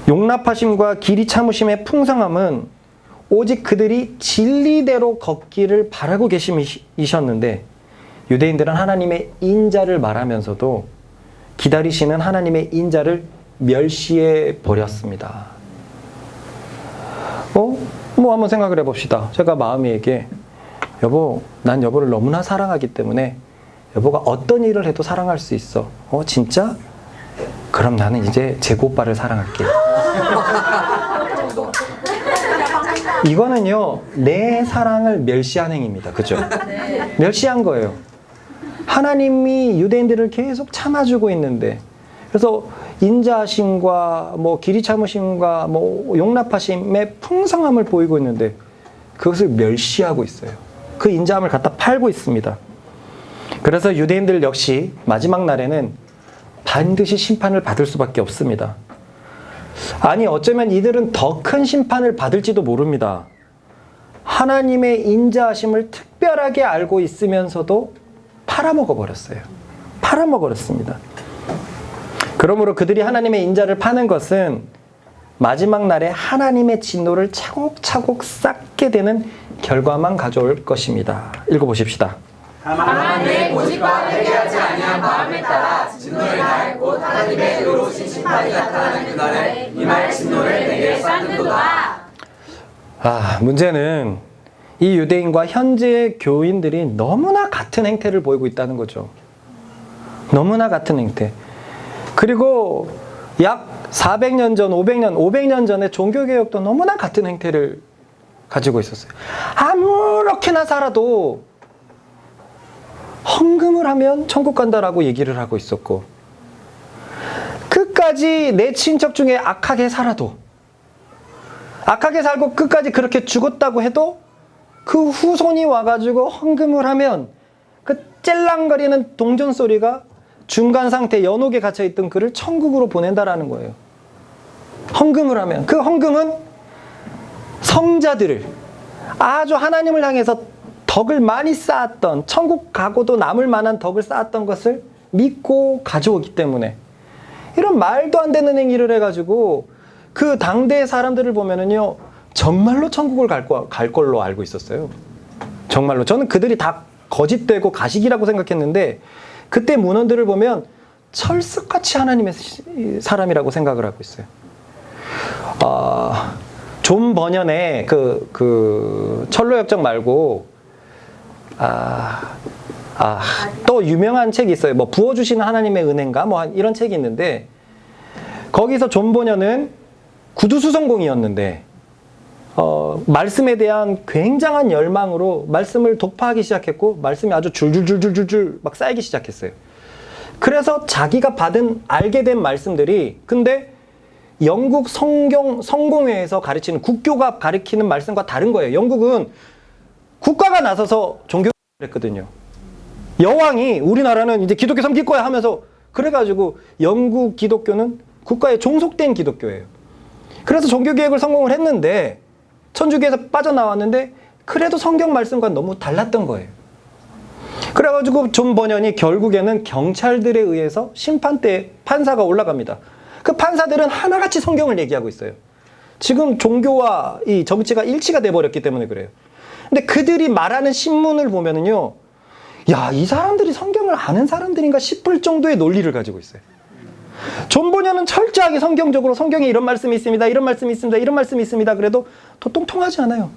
[SPEAKER 1] 용납하심과 길이 참으심의 풍성함은 오직 그들이 진리대로 걷기를 바라고 계심이셨는데 유대인들은 하나님의 인자를 말하면서도 기다리시는 하나님의 인자를 멸시해 버렸습니다. 뭐 한번 생각을 해봅시다. 제가 마음이에게 여보, 난 여보를 너무나 사랑하기 때문에 여보가 어떤 일을 해도 사랑할 수 있어. 진짜? 그럼 나는 이제 재고 오빠를 사랑할게. 이거는요, 내 사랑을 멸시한 행위입니다. 그죠? 멸시한 거예요. 하나님이 유대인들을 계속 참아주고 있는데, 그래서 인자하심과 길이 참으심과 용납하심의 풍성함을 보이고 있는데, 그것을 멸시하고 있어요. 그 인자함을 갖다 팔고 있습니다. 그래서 유대인들 역시 마지막 날에는 반드시 심판을 받을 수밖에 없습니다. 아니, 어쩌면 이들은 더 큰 심판을 받을지도 모릅니다. 하나님의 인자하심을 특별하게 알고 있으면서도 팔아먹어버렸어요. 팔아먹어버렸습니다. 그러므로 그들이 하나님의 인자를 파는 것은 마지막 날에 하나님의 진노를 차곡차곡 쌓게 되는 결과만 가져올 것입니다. 읽어보십시다.
[SPEAKER 2] 다만 내 고집과 회개하지 아니한 마음에 따라 진노의 날 곧 하나님의 의로우신 심판이 나타나는 그날에 이 말 진노를 내게 쌓는도다.
[SPEAKER 1] 문제는 이 유대인과 현재의 교인들이 너무나 같은 행태를 보이고 있다는 거죠. 너무나 같은 행태. 그리고 약 400년 전, 500년 전에 종교개혁도 너무나 같은 행태를 가지고 있었어요. 아무렇게나 살아도 헌금을 하면 천국 간다라고 얘기를 하고 있었고, 끝까지 내 친척 중에 악하게 살아도, 악하게 살고 끝까지 그렇게 죽었다고 해도 그 후손이 와가지고 헌금을 하면 그 찔랑거리는 동전 소리가 중간 상태 연옥에 갇혀있던 그를 천국으로 보낸다라는 거예요. 헌금을 하면. 그 헌금은 성자들을 아주 하나님을 향해서 덕을 많이 쌓았던, 천국 가고도 남을 만한 덕을 쌓았던 것을 믿고 가져오기 때문에 이런 말도 안 되는 행위를 해가지고 그 당대의 사람들을 보면은요, 정말로 천국을 갈 걸로 알고 있었어요. 정말로. 저는 그들이 다 거짓되고 가식이라고 생각했는데 그때 문헌들을 보면 철석같이 하나님의 사람이라고 생각을 하고 있어요. 존 버년의 그 철로역정 말고 또 유명한 책이 있어요. 부어주시는 하나님의 은혜인가? 이런 책이 있는데, 거기서 존 버년은 구두수성공이었는데, 말씀에 대한 굉장한 열망으로 말씀을 독파하기 시작했고, 말씀이 아주 줄줄줄줄줄 막 쌓이기 시작했어요. 그래서 자기가 알게 된 말씀들이, 근데 영국 성공회에서 가르치는 국교가 가르치는 말씀과 다른 거예요. 영국은 국가가 나서서 종교를 했거든요. 여왕이 우리나라는 이제 기독교 섬길 거야 하면서, 그래가지고 영국 기독교는 국가에 종속된 기독교예요. 그래서 종교개혁을 성공을 했는데, 천주교에서 빠져나왔는데, 그래도 성경 말씀과 너무 달랐던 거예요. 그래가지고 존 버년이 결국에는 경찰들에 의해서 심판대에 판사가 올라갑니다. 그 판사들은 하나같이 성경을 얘기하고 있어요. 지금 종교와 이 정치가 일치가 돼버렸기 때문에 그래요. 근데 그들이 말하는 신문을 보면은요, 야, 이 사람들이 성경을 아는 사람들인가 싶을 정도의 논리를 가지고 있어요. 존 보녀는 철저하게 성경적으로 성경에 이런 말씀이 있습니다. 이런 말씀이 있습니다. 이런 말씀이 있습니다. 그래도 도통 통하지 않아요.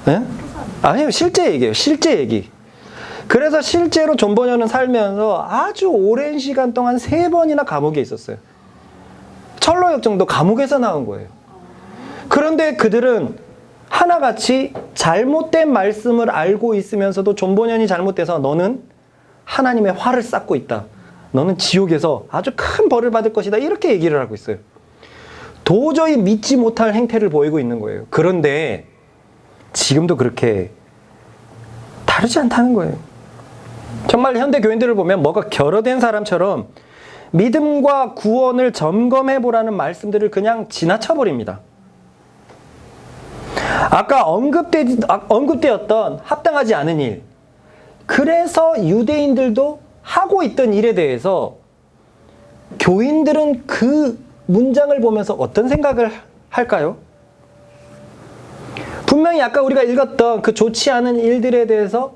[SPEAKER 1] 네? 아니요. 실제 얘기예요. 실제 얘기. 그래서 실제로 존 보녀는 살면서 아주 오랜 시간 동안 3번이나 감옥에 있었어요. 철로역 정도 감옥에서 나온 거예요. 그런데 그들은 하나같이 잘못된 말씀을 알고 있으면서도 존 보년이 잘못돼서 너는 하나님의 화를 쌓고 있다. 너는 지옥에서 아주 큰 벌을 받을 것이다. 이렇게 얘기를 하고 있어요. 도저히 믿지 못할 행태를 보이고 있는 거예요. 그런데 지금도 그렇게 다르지 않다는 거예요. 정말 현대 교인들을 보면 뭐가 결여된 사람처럼 믿음과 구원을 점검해 보라는 말씀들을 그냥 지나쳐 버립니다. 아까 언급되었던 합당하지 않은 일, 그래서 유대인들도 하고 있던 일에 대해서 교인들은 그 문장을 보면서 어떤 생각을 할까요? 분명히 아까 우리가 읽었던 그 좋지 않은 일들에 대해서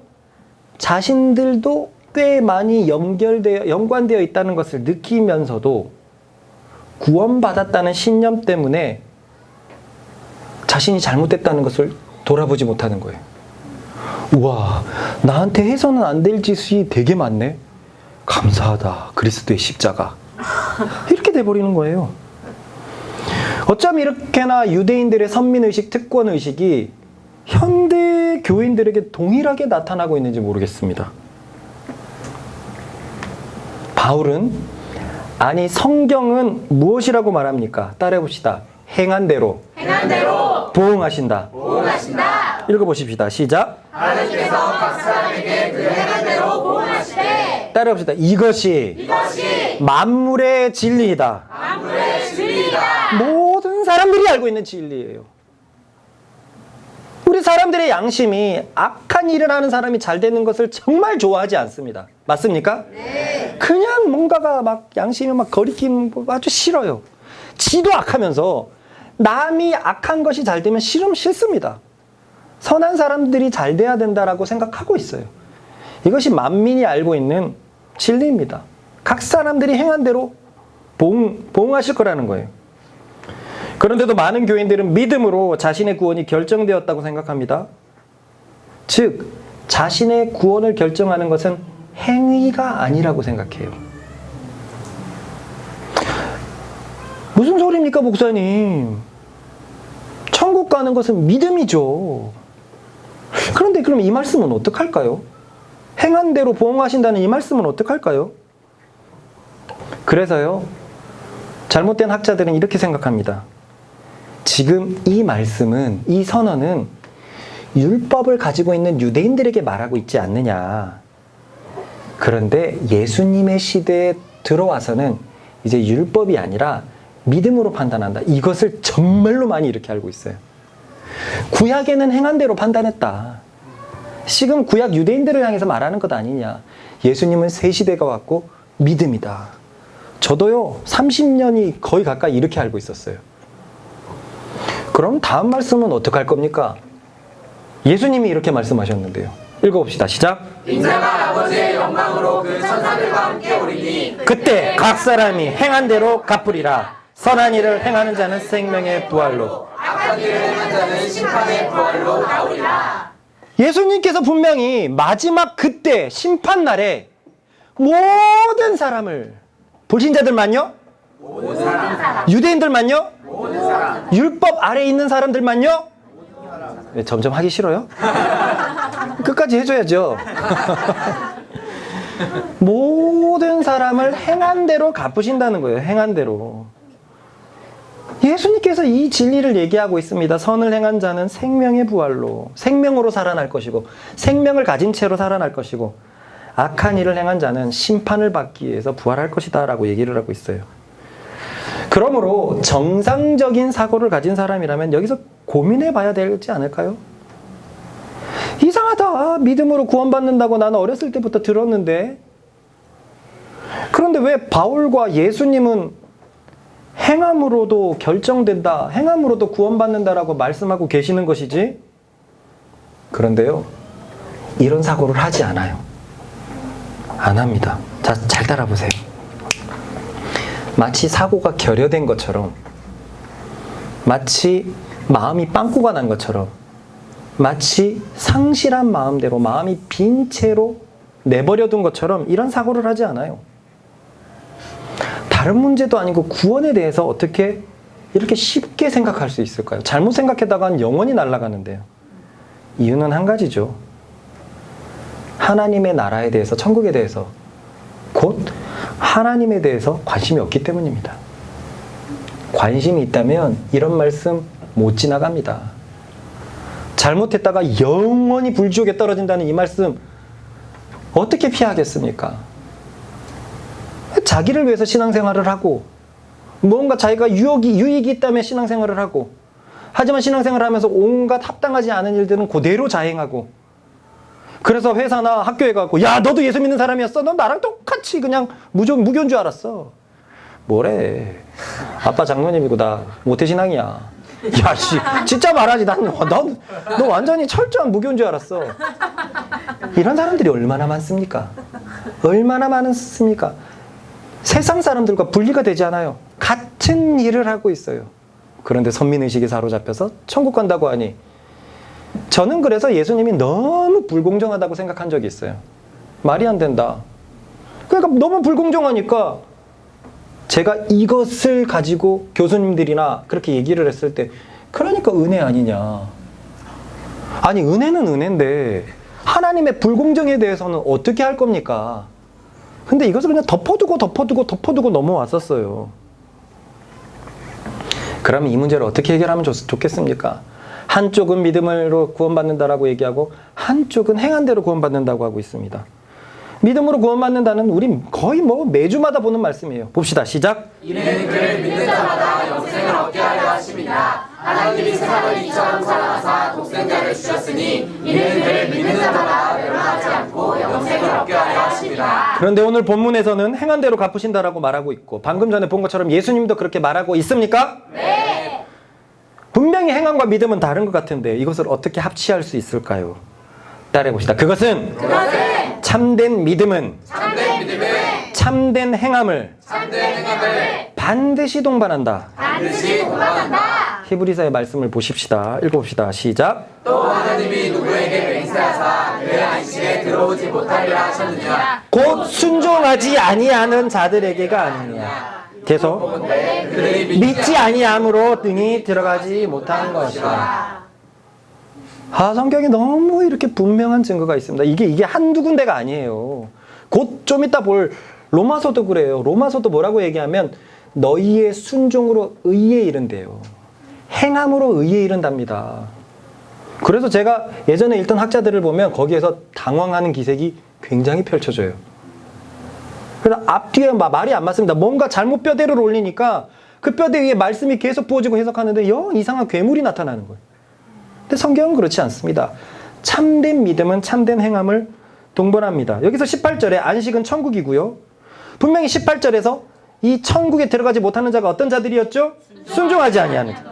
[SPEAKER 1] 자신들도 꽤 많이 연관되어 있다는 것을 느끼면서도 구원받았다는 신념 때문에 자신이 잘못됐다는 것을 돌아보지 못하는 거예요. 우와, 나한테 해서는 안 될 짓이 되게 많네. 감사하다. 그리스도의 십자가. 이렇게 돼버리는 거예요. 어쩜 이렇게나 유대인들의 선민의식, 특권의식이 현대 교인들에게 동일하게 나타나고 있는지 모르겠습니다. 바울은 아니 성경은 무엇이라고 말합니까? 따라해봅시다. 행한 대로 보응하신다. 읽어보십시다. 시작.
[SPEAKER 2] 하나님께서 각 사람에게 그 행한 대로 보응하시되
[SPEAKER 1] 따라해봅시다. 이것이 만물의 진리이다. 모든 사람들이 알고 있는 진리예요. 우리 사람들의 양심이 악한 일을 하는 사람이 잘 되는 것을 정말 좋아하지 않습니다. 맞습니까?
[SPEAKER 2] 네.
[SPEAKER 1] 그냥 뭔가가 막 양심이 막 거리낌 아주 싫어요. 지도 악하면서 남이 악한 것이 잘 되면 싫습니다. 선한 사람들이 잘 돼야 된다라고 생각하고 있어요. 이것이 만민이 알고 있는 진리입니다. 각 사람들이 행한 대로 보응하실 거라는 거예요. 그런데도 많은 교인들은 믿음으로 자신의 구원이 결정되었다고 생각합니다. 즉, 자신의 구원을 결정하는 것은 행위가 아니라고 생각해요. 무슨 소리입니까, 목사님? 천국 가는 것은 믿음이죠. 그런데 그럼 이 말씀은 어떡할까요? 행한 대로 보응하신다는 이 말씀은 어떡할까요? 그래서요, 잘못된 학자들은 이렇게 생각합니다. 지금 이 말씀은, 이 선언은 율법을 가지고 있는 유대인들에게 말하고 있지 않느냐. 그런데 예수님의 시대에 들어와서는 이제 율법이 아니라 믿음으로 판단한다. 이것을 정말로 많이 이렇게 알고 있어요. 구약에는 행한 대로 판단했다. 지금 구약 유대인들을 향해서 말하는 것 아니냐. 예수님은 새 시대가 왔고 믿음이다. 저도요 30년이 거의 가까이 이렇게 알고 있었어요. 그럼 다음 말씀은 어떻게 할 겁니까? 예수님이 이렇게 말씀하셨는데요. 읽어봅시다. 시작.
[SPEAKER 2] 인자가 아버지의 영광으로 그 천사들과 함께 오리니
[SPEAKER 1] 그때 각 사람이 행한 대로 갚으리라. 선한 일을 행하는 자는 생명의 부활로,
[SPEAKER 2] 악한 일을 행한 자는 심판의 부활로 나오리라.
[SPEAKER 1] 예수님께서 분명히 마지막 그때 심판날에 모든 사람을, 불신자들만요?
[SPEAKER 2] 모든 사람.
[SPEAKER 1] 유대인들만요?
[SPEAKER 2] 모든 사람.
[SPEAKER 1] 율법 아래에 있는 사람들만요? 네, 점점 하기 싫어요? 끝까지 해줘야죠. 모든 사람을 행한 대로 갚으신다는 거예요. 행한 대로. 예수님께서 이 진리를 얘기하고 있습니다. 선을 행한 자는 생명의 부활로, 생명으로 살아날 것이고, 생명을 가진 채로 살아날 것이고, 악한 일을 행한 자는 심판을 받기 위해서 부활할 것이다 라고 얘기를 하고 있어요. 그러므로 정상적인 사고를 가진 사람이라면 여기서 고민해 봐야 되지 않을까요? 이상하다. 믿음으로 구원받는다고 나는 어렸을 때부터 들었는데, 그런데 왜 바울과 예수님은 행함으로도 결정된다, 행함으로도 구원받는다라고 말씀하고 계시는 것이지? 그런데요, 이런 사고를 하지 않아요. 안 합니다. 자, 잘 따라보세요. 마치 사고가 결여된 것처럼, 마치 마음이 빵꾸가 난 것처럼, 마치 상실한 마음대로 마음이 빈 채로 내버려둔 것처럼 이런 사고를 하지 않아요. 다른 문제도 아니고 구원에 대해서 어떻게 이렇게 쉽게 생각할 수 있을까요? 잘못 생각했다간 영원히 날아가는데요. 이유는 한 가지죠. 하나님의 나라에 대해서, 천국에 대해서, 곧 하나님에 대해서 관심이 없기 때문입니다. 관심이 있다면 이런 말씀 못 지나갑니다. 잘못했다가 영원히 불지옥에 떨어진다는 이 말씀 어떻게 피하겠습니까? 자기를 위해서 신앙생활을 하고, 뭔가 자기가 유익이 있다면 신앙생활을 하고, 하지만 신앙생활을 하면서 온갖 합당하지 않은 일들은 그대로 자행하고, 그래서 회사나 학교에 가고, 야, 너도 예수 믿는 사람이었어? 너 나랑 똑같이 그냥 무교인 줄 알았어. 뭐래. 아빠 장로님이고 나 모태신앙이야. 야, 씨, 진짜 말하지. 너 완전히 철저한 무교인 줄 알았어. 이런 사람들이 얼마나 많습니까? 얼마나 많습니까? 세상 사람들과 분리가 되지 않아요. 같은 일을 하고 있어요. 그런데 선민의식에 사로잡혀서 천국 간다고 하니, 저는 그래서 예수님이 너무 불공정하다고 생각한 적이 있어요. 말이 안 된다. 그러니까 너무 불공정하니까 제가 이것을 가지고 교수님들이나 그렇게 얘기를 했을 때, 그러니까 은혜 아니냐. 아니, 은혜는 은혜인데 하나님의 불공정에 대해서는 어떻게 할 겁니까? 근데 이것을 그냥 덮어두고 넘어왔었어요. 그러면 이 문제를 어떻게 해결하면 좋겠습니까? 한쪽은 믿음으로 구원받는다라고 얘기하고, 한쪽은 행한대로 구원받는다고 하고 있습니다. 믿음으로 구원받는다는 우리 거의 매주마다 보는 말씀이에요. 봅시다. 시작.
[SPEAKER 2] 이는 그를 믿는 자마다 영생을 얻게 하려 하심이라. 하나님이 세상을 이처럼 사랑하사 독생자를 주셨으니 이는 그를 믿는 자마다 멸망하지 않고 영생을 얻게 하려 하심이라.
[SPEAKER 1] 그런데 오늘 본문에서는 행한대로 갚으신다라고 말하고 있고, 방금 전에 본 것처럼 예수님도 그렇게 말하고 있습니까?
[SPEAKER 2] 네.
[SPEAKER 1] 분명히 행함과 믿음은 다른 것 같은데 이것을 어떻게 합치할 수 있을까요? 따라해봅시다. 그것은 참된 믿음은 참된 행함을 반드시 동반한다. 히브리서의 말씀을 보십시다. 읽어봅시다. 시작.
[SPEAKER 2] 또 하나님이 누구에게 맹세하사 그의 안식에 들어오지 못하리라 하셨느냐.
[SPEAKER 1] 곧 순종하지 아니하는 자들에게가 아니냐. 계속. 믿지 아니함으로 등이 들어가지 못한 것이다. 성경에 너무 이렇게 분명한 증거가 있습니다. 이게 한두 군데가 아니에요. 곧 좀 이따 볼 로마서도 그래요. 로마서도 뭐라고 얘기하면 너희의 순종으로 의에 이른대요. 행함으로 의에 이른답니다. 그래서 제가 예전에 읽던 학자들을 보면 거기에서 당황하는 기색이 굉장히 펼쳐져요. 그래서 앞뒤에 말이 안 맞습니다. 뭔가 잘못 뼈대를 올리니까 그 뼈대 위에 말씀이 계속 부어지고 해석하는데 영 이상한 괴물이 나타나는 거예요. 근데 성경은 그렇지 않습니다. 참된 믿음은 참된 행함을 동반합니다. 여기서 18절에 안식은 천국이고요. 분명히 18절에서 이 천국에 들어가지 못하는 자가 어떤 자들이었죠? 순종하지 아니하는 자.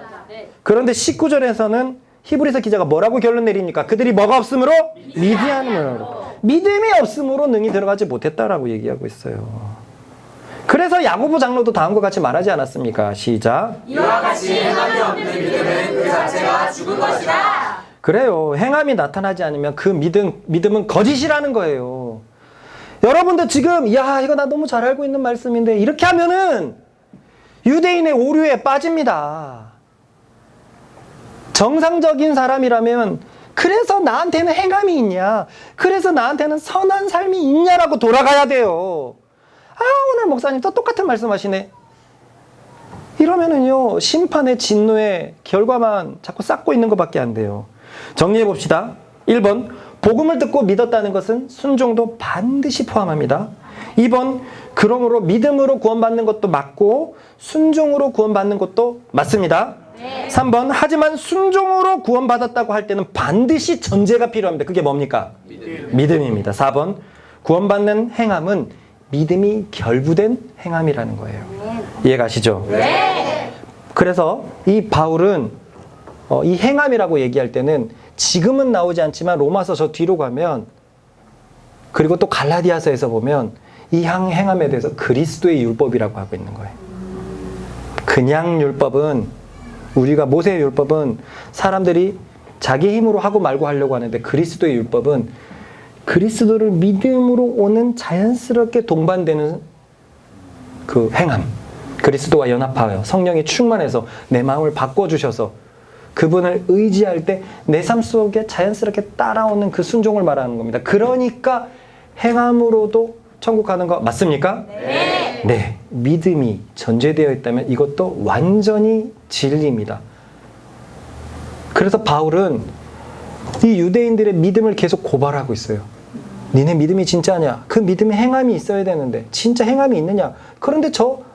[SPEAKER 1] 그런데 19절에서는 히브리서 기자가 뭐라고 결론 내립니까? 그들이 뭐가 없으므로? 믿지 않음으로. 믿음이 없으므로 능히 들어가지 못했다라고 얘기하고 있어요. 그래서 야고보 장로도 다음과 같이 말하지 않았습니까? 시작.
[SPEAKER 2] 이와 같이 행함이 없는 믿음은 그 자체가 죽은 것이다.
[SPEAKER 1] 그래요. 행함이 나타나지 않으면 그 믿음은 거짓이라는 거예요. 여러분들 지금 이거 나 너무 잘 알고 있는 말씀인데 이렇게 하면은 유대인의 오류에 빠집니다. 정상적인 사람이라면 그래서 나한테는 행함이 있냐? 그래서 나한테는 선한 삶이 있냐라고 돌아가야 돼요. 오늘 목사님 또 똑같은 말씀하시네. 이러면은요, 심판의 진노의 결과만 자꾸 쌓고 있는 것밖에 안 돼요. 정리해 봅시다. 1번, 복음을 듣고 믿었다는 것은 순종도 반드시 포함합니다. 2번, 그러므로 믿음으로 구원받는 것도 맞고 순종으로 구원받는 것도 맞습니다. 3번, 하지만 순종으로 구원받았다고 할 때는 반드시 전제가 필요합니다. 그게 뭡니까? 믿음입니다. 4번, 구원받는 행함은 믿음이 결부된 행함이라는 거예요. 이해가시죠? 네. 그래서 이 바울은 이 행함이라고 얘기할 때는 지금은 나오지 않지만 로마서 저 뒤로 가면 그리고 또 갈라디아서에서 보면 이 행함에 대해서 그리스도의 율법이라고 하고 있는 거예요. 그냥 율법은, 우리가 모세의 율법은 사람들이 자기 힘으로 하고 말고 하려고 하는데, 그리스도의 율법은 그리스도를 믿음으로 오는 자연스럽게 동반되는 그 행함, 그리스도와 연합하여 성령이 충만해서 내 마음을 바꿔주셔서 그분을 의지할 때 내 삶 속에 자연스럽게 따라오는 그 순종을 말하는 겁니다. 그러니까 행함으로도 천국 가는 거 맞습니까?
[SPEAKER 2] 네.
[SPEAKER 1] 네, 믿음이 전제되어 있다면 이것도 완전히 진리입니다. 그래서 바울은 이 유대인들의 믿음을 계속 고발하고 있어요. 니네 믿음이 진짜냐? 그 믿음에 행함이 있어야 되는데 진짜 행함이 있느냐? 그런데 저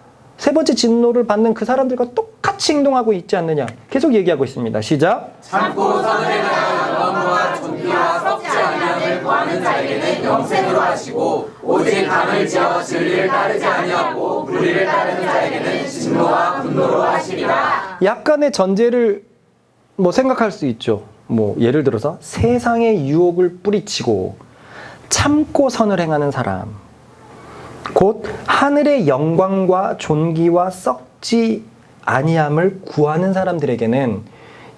[SPEAKER 1] 세 번째 진노를 받는 그 사람들과 똑같이 행동하고 있지 않느냐? 계속 얘기하고 있습니다. 시작.
[SPEAKER 2] 참고 선을 행하여 영광과 존귀와 썩지 아니함을 구하는 자에게는 영생으로 하시고, 오직 당을 지어 진리를 따르지 아니하고 불의를 따르는 자에게는 진노와 분노로 하시리라.
[SPEAKER 1] 약간의 전제를 뭐 생각할 수 있죠. 뭐 예를 들어서 세상의 유혹을 뿌리치고 참고 선을 행하는 사람, 곧 하늘의 영광과 존귀와 썩지 아니함을 구하는 사람들에게는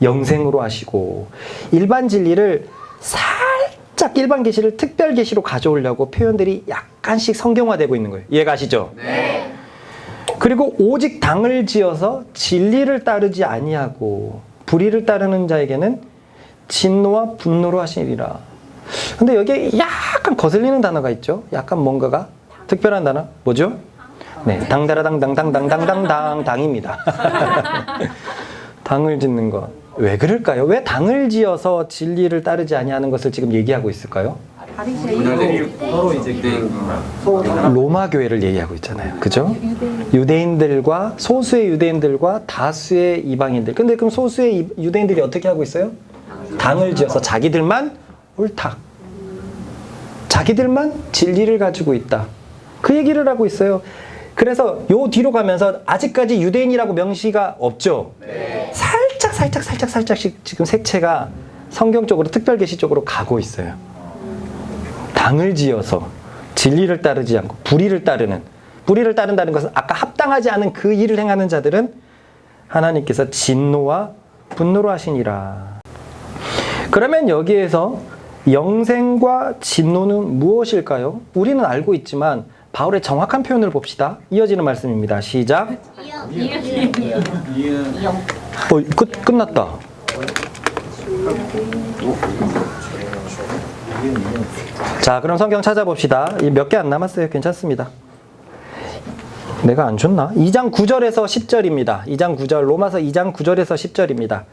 [SPEAKER 1] 영생으로 하시고, 일반 진리를 살짝 일반 계시를 특별 계시로 가져오려고 표현들이 약간씩 성경화되고 있는 거예요. 이해가시죠?
[SPEAKER 2] 네.
[SPEAKER 1] 그리고 오직 당을 지어서 진리를 따르지 아니하고 불의를 따르는 자에게는 진노와 분노로 하시리라. 근데 여기에 약간 거슬리는 단어가 있죠. 약간 뭔가가 특별한 단어 뭐죠? 네, 당입니다. 당을 짓는 것. 왜 그럴까요? 왜 당을 지어서 진리를 따르지 아니하는 것을 지금 얘기하고 있을까요? 로마 교회를 얘기하고 있잖아요. 그죠? 유대인들과 소수의 유대인들과 다수의 이방인들. 근데 그럼 소수의 유대인들이 어떻게 하고 있어요? 당을 지어서 자기들만 옳다. 자기들만 진리를 가지고 있다. 그 얘기를 하고 있어요. 그래서 요 뒤로 가면서 아직까지 유대인이라고 명시가 없죠.
[SPEAKER 2] 네.
[SPEAKER 1] 살짝씩 지금 색채가 성경 쪽으로 특별 계시 쪽으로 가고 있어요. 당을 지어서 진리를 따르지 않고 불의를 따른다는 것은 아까 합당하지 않은 그 일을 행하는 자들은 하나님께서 진노와 분노로 하시니라. 그러면 여기에서 영생과 진노는 무엇일까요? 우리는 알고 있지만 바울의 정확한 표현을 봅시다. 이어지는 말씀입니다. 시작. 끝났다. 자, 그럼 성경 찾아봅시다. 몇 개 안 남았어요. 괜찮습니다. 내가 안 줬나? 2장 9절에서 10절입니다. 2장 9절, 로마서 2장 9절에서 10절입니다.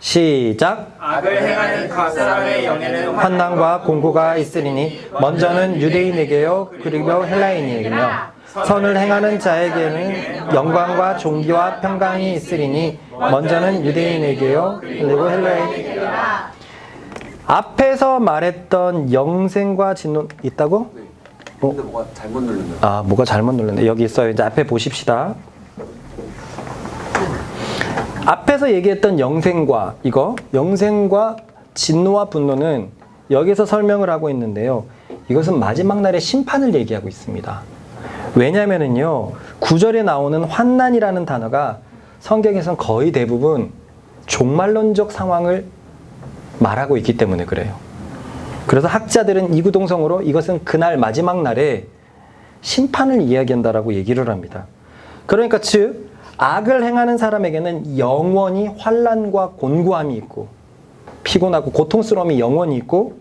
[SPEAKER 1] 시작.
[SPEAKER 2] 악을 행하는 각 사람의 영에는
[SPEAKER 1] 환난과 공고가 있으리니 먼저는 유대인에게요 그리고 헬라인에게며 선을 행하는 자에게는 영광과 존귀와 평강이 있으리니 먼저는 유대인에게요 그리고 헬라인에게요. 앞에서 말했던 영생과 진노 있다고?
[SPEAKER 3] 근데 뭐가 잘못 눌렀나?
[SPEAKER 1] 아, 뭐가 잘못 눌렀네. 여기 있어요. 이제 앞에 보십시다. 앞에서 얘기했던 영생과 영생과 진노와 분노는 여기서 설명을 하고 있는데요. 이것은 마지막 날의 심판을 얘기하고 있습니다. 왜냐면은요, 9절에 나오는 환난이라는 단어가 성경에서는 거의 대부분 종말론적 상황을 말하고 있기 때문에 그래요. 그래서 학자들은 이구동성으로 이것은 그날 마지막 날에 심판을 이야기한다라고 얘기를 합니다. 그러니까 즉 악을 행하는 사람에게는 영원히 환난과 곤고함이 있고 피곤하고 고통스러움이 영원히 있고,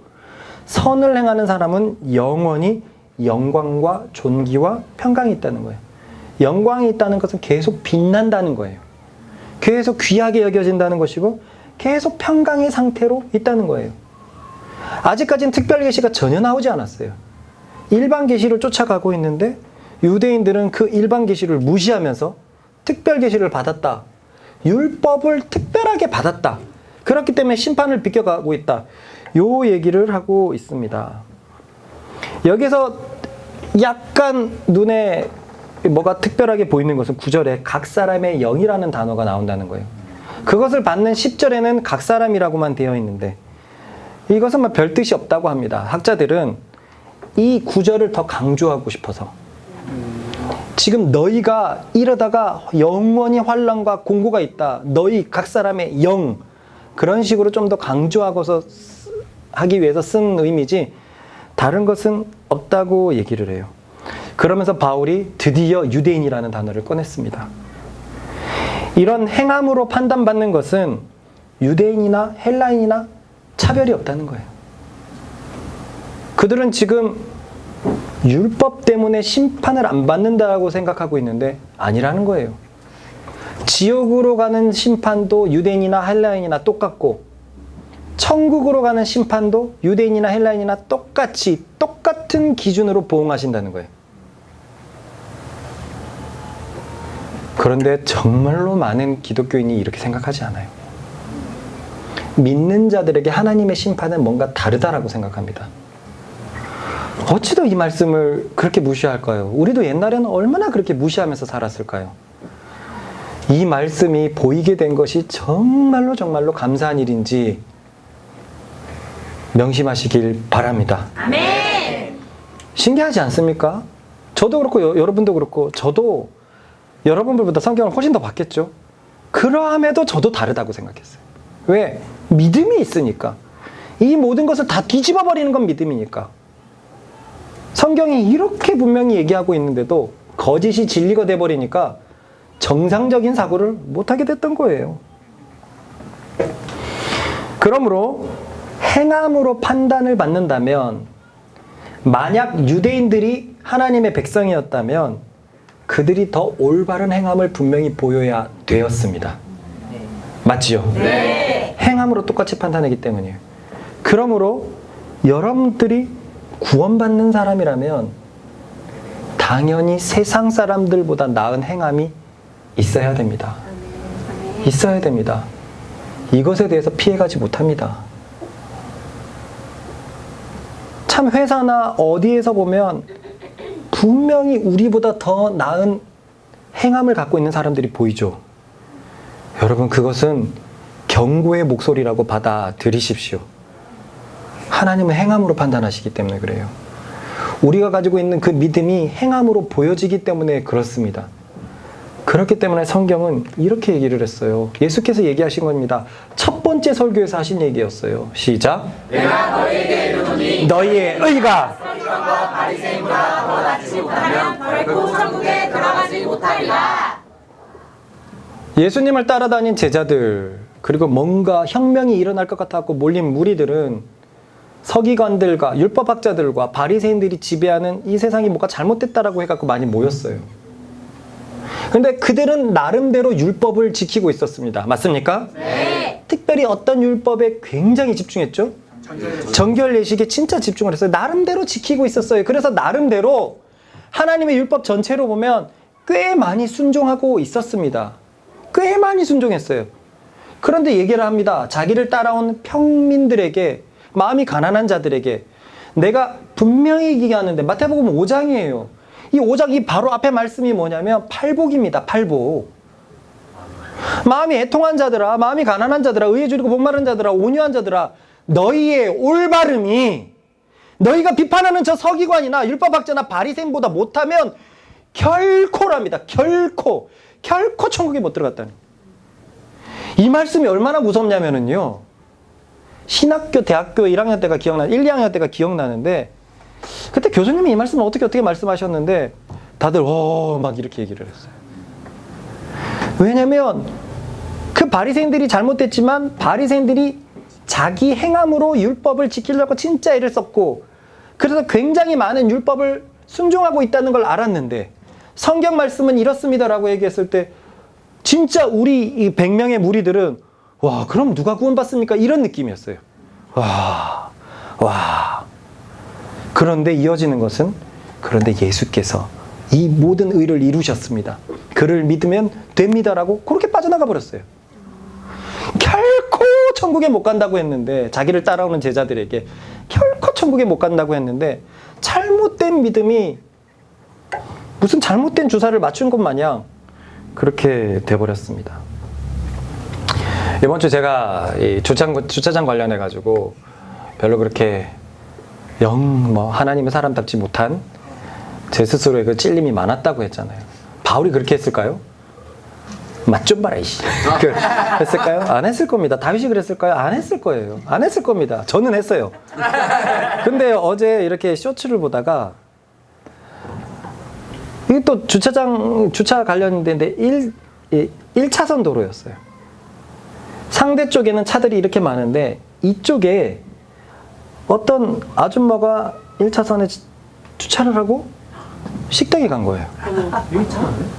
[SPEAKER 1] 선을 행하는 사람은 영원히 영광과 존귀와 평강이 있다는 거예요. 영광이 있다는 것은 계속 빛난다는 거예요. 계속 귀하게 여겨진다는 것이고 계속 평강의 상태로 있다는 거예요. 아직까지는 특별 계시가 전혀 나오지 않았어요. 일반 계시를 쫓아가고 있는데 유대인들은 그 일반 계시를 무시하면서 특별 계시를 받았다. 율법을 특별하게 받았다. 그렇기 때문에 심판을 비껴가고 있다. 요 얘기를 하고 있습니다. 여기서 약간 눈에 뭐가 특별하게 보이는 것은 9절에 각 사람의 영이라는 단어가 나온다는 거예요. 그것을 받는 10절에는 각 사람이라고만 되어 있는데 이것은 별 뜻이 없다고 합니다. 학자들은 이 구절을 더 강조하고 싶어서. 지금 너희가 이러다가 영원히 환난과 공고가 있다. 너희 각 사람의 영. 그런 식으로 좀 더 강조하고서 하기 위해서 쓴 의미지 다른 것은 없다고 얘기를 해요. 그러면서 바울이 드디어 유대인이라는 단어를 꺼냈습니다. 이런 행함으로 판단받는 것은 유대인이나 헬라인이나 차별이 없다는 거예요. 그들은 지금 율법 때문에 심판을 안 받는다고 생각하고 있는데 아니라는 거예요. 지옥으로 가는 심판도 유대인이나 헬라인이나 똑같고 천국으로 가는 심판도 유대인이나 헬라인이나 똑같이 똑같은 기준으로 보응하신다는 거예요. 그런데 정말로 많은 기독교인이 이렇게 생각하지 않아요. 믿는 자들에게 하나님의 심판은 뭔가 다르다라고 생각합니다. 어찌도 이 말씀을 그렇게 무시할까요? 우리도 옛날에는 얼마나 그렇게 무시하면서 살았을까요? 이 말씀이 보이게 된 것이 정말로 감사한 일인지 명심하시길 바랍니다.
[SPEAKER 2] 아멘.
[SPEAKER 1] 신기하지 않습니까? 저도 그렇고 여러분도 그렇고 저도 여러분들보다 성경을 훨씬 더 봤겠죠. 그러함에도 저도 다르다고 생각했어요. 왜? 믿음이 있으니까. 이 모든 것을 다 뒤집어 버리는 건 믿음이니까. 성경이 이렇게 분명히 얘기하고 있는데도 거짓이 진리가 돼버리니까 정상적인 사고를 못하게 됐던 거예요. 그러므로 행함으로 판단을 받는다면 만약 유대인들이 하나님의 백성이었다면 그들이 더 올바른 행함을 분명히 보여야 되었습니다. 맞지요?
[SPEAKER 2] 네.
[SPEAKER 1] 행함으로 똑같이 판단하기 때문이에요. 그러므로 여러분들이 구원받는 사람이라면 당연히 세상 사람들보다 나은 행함이 있어야 됩니다. 있어야 됩니다. 이것에 대해서 피해가지 못합니다. 참 회사나 어디에서 보면 분명히 우리보다 더 나은 행함을 갖고 있는 사람들이 보이죠. 여러분, 그것은 경고의 목소리라고 받아들이십시오. 하나님은 행함으로 판단하시기 때문에 그래요. 우리가 가지고 있는 그 믿음이 행함으로 보여지기 때문에 그렇습니다. 그렇기 때문에 성경은 이렇게 얘기를 했어요. 예수께서 얘기하신 겁니다. 첫 번째 설교에서 하신 얘기였어요. 시작.
[SPEAKER 2] 내가 너희에게 이르노니
[SPEAKER 1] 너희의 의가
[SPEAKER 2] 서기관과 바리새인보다 더 낫지 못하면 결코 천국에 들어가지 못하리라.
[SPEAKER 1] 예수님을 따라다닌 제자들, 그리고 뭔가 혁명이 일어날 것 같아서 몰린 무리들은 서기관들과 율법학자들과 바리새인들이 지배하는 이 세상이 뭐가 잘못됐다라고 해갖고 많이 모였어요. 근데 그들은 나름대로 율법을 지키고 있었습니다. 맞습니까?
[SPEAKER 2] 네.
[SPEAKER 1] 특별히 어떤 율법에 굉장히 집중했죠? 정결 예식에 진짜 집중을 했어요. 나름대로 지키고 있었어요. 그래서 나름대로 하나님의 율법 전체로 보면 꽤 많이 순종하고 있었습니다. 꽤 많이 순종했어요. 그런데 얘기를 합니다. 자기를 따라온 평민들에게, 마음이 가난한 자들에게 내가 분명히 얘기하는데, 마태복음 5장이에요. 이 5장 이 바로 앞에 말씀이 뭐냐면 팔복입니다. 팔복. 마음이 애통한 자들아, 마음이 가난한 자들아, 의에 줄이고 목마른 자들아, 온유한 자들아, 너희의 올바름이 너희가 비판하는 저 서기관이나 율법학자나 바리새인보다 못하면 결코랍니다. 결코 천국에 못 들어갔다는. 이 말씀이 얼마나 무섭냐면은요, 신학교 대학교 1학년 때가 1, 2학년 때가 기억나는데, 그때 교수님이 이 말씀을 어떻게 말씀하셨는데 다들 막 이렇게 얘기를 했어요. 왜냐면 그 바리새인들이 잘못됐지만 바리새인들이 자기 행함으로 율법을 지키려고 진짜 애를 썼고, 그래서 굉장히 많은 율법을 순종하고 있다는 걸 알았는데 성경 말씀은 이렇습니다라고 얘기했을 때 진짜 우리 이 100명의 무리들은 와, 그럼 누가 구원받습니까? 이런 느낌이었어요. 와. 그런데 이어지는 것은, 그런데 예수께서 이 모든 의를 이루셨습니다. 그를 믿으면 됩니다라고 그렇게 빠져나가 버렸어요. 결코 천국에 못 간다고 했는데, 자기를 따라오는 제자들에게 결코 천국에 못 간다고 했는데 잘못된 믿음이 무슨 잘못된 주사를 맞춘 것 마냥 그렇게 돼버렸습니다. 이번 주 제가 이 주차장 관련해 가지고 별로 그렇게 영 뭐 하나님의 사람답지 못한 제 스스로의 그 찔림이 많았다고 했잖아요. 바울이 그렇게 했을까요? 맛 좀 봐라 이씨. 했을까요? 안 했을 겁니다. 다윗이 그랬을까요? 안 했을 거예요. 안 했을 겁니다. 저는 했어요. 근데 어제 이렇게 쇼츠를 보다가 이게 또 주차 관련인데 1차선 도로였어요. 상대 쪽에는 차들이 이렇게 많은데 이쪽에 어떤 아줌마가 1차선에 주차를 하고 식당에 간 거예요.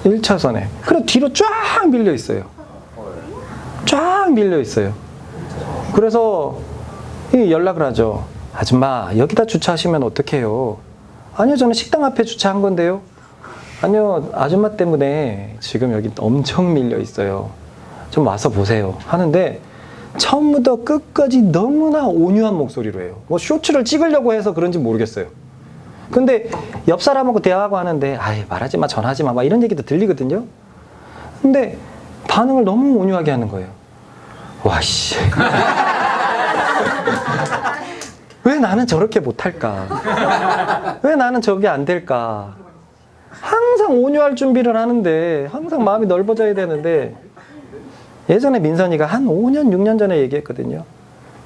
[SPEAKER 1] 1차선에. 그리고 뒤로 쫙 밀려 있어요. 쫙 밀려 있어요. 그래서 연락을 하죠. 아줌마, 여기다 주차하시면 어떡해요? 아니요, 저는 식당 앞에 주차한 건데요. 아니요, 아줌마 때문에 지금 여기 엄청 밀려 있어요. 좀 와서 보세요. 하는데 처음부터 끝까지 너무나 온유한 목소리로 해요. 뭐 쇼츠를 찍으려고 해서 그런지 모르겠어요. 근데 옆 사람하고 대화하고 하는데 아이 말하지 마, 전하지 마, 막 이런 얘기도 들리거든요. 근데 반응을 너무 온유하게 하는 거예요. 와씨. 왜 나는 저렇게 못할까? 왜 나는 저게 안 될까? 항상 온유할 준비를 하는데 항상 마음이 넓어져야 되는데 예전에 민선이가 한 5년, 6년 전에 얘기했거든요.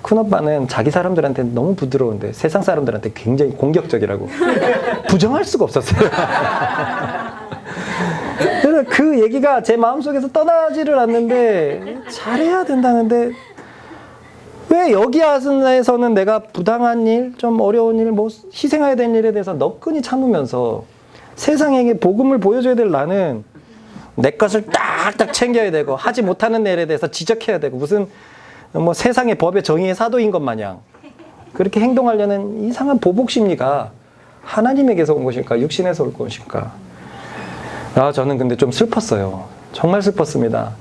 [SPEAKER 1] 큰오빠는 자기 사람들한테 너무 부드러운데 세상 사람들한테 굉장히 공격적이라고. 부정할 수가 없었어요. 그래서 그 얘기가 제 마음속에서 떠나지를 않는데 잘해야 된다는데 왜 여기 안에서는 내가 부당한 일, 좀 어려운 일, 뭐 희생해야 될 일에 대해서 너끈히 참으면서 세상에게 복음을 보여줘야 될 나는 내 것을 딱딱 챙겨야 되고 하지 못하는 일에 대해서 지적해야 되고 무슨 뭐 세상의 법의 정의의 사도인 것 마냥 그렇게 행동하려는 이상한 보복 심리가 하나님에게서 온 것일까? 육신에서 올 것일까? 저는 근데 좀 슬펐어요. 정말 슬펐습니다.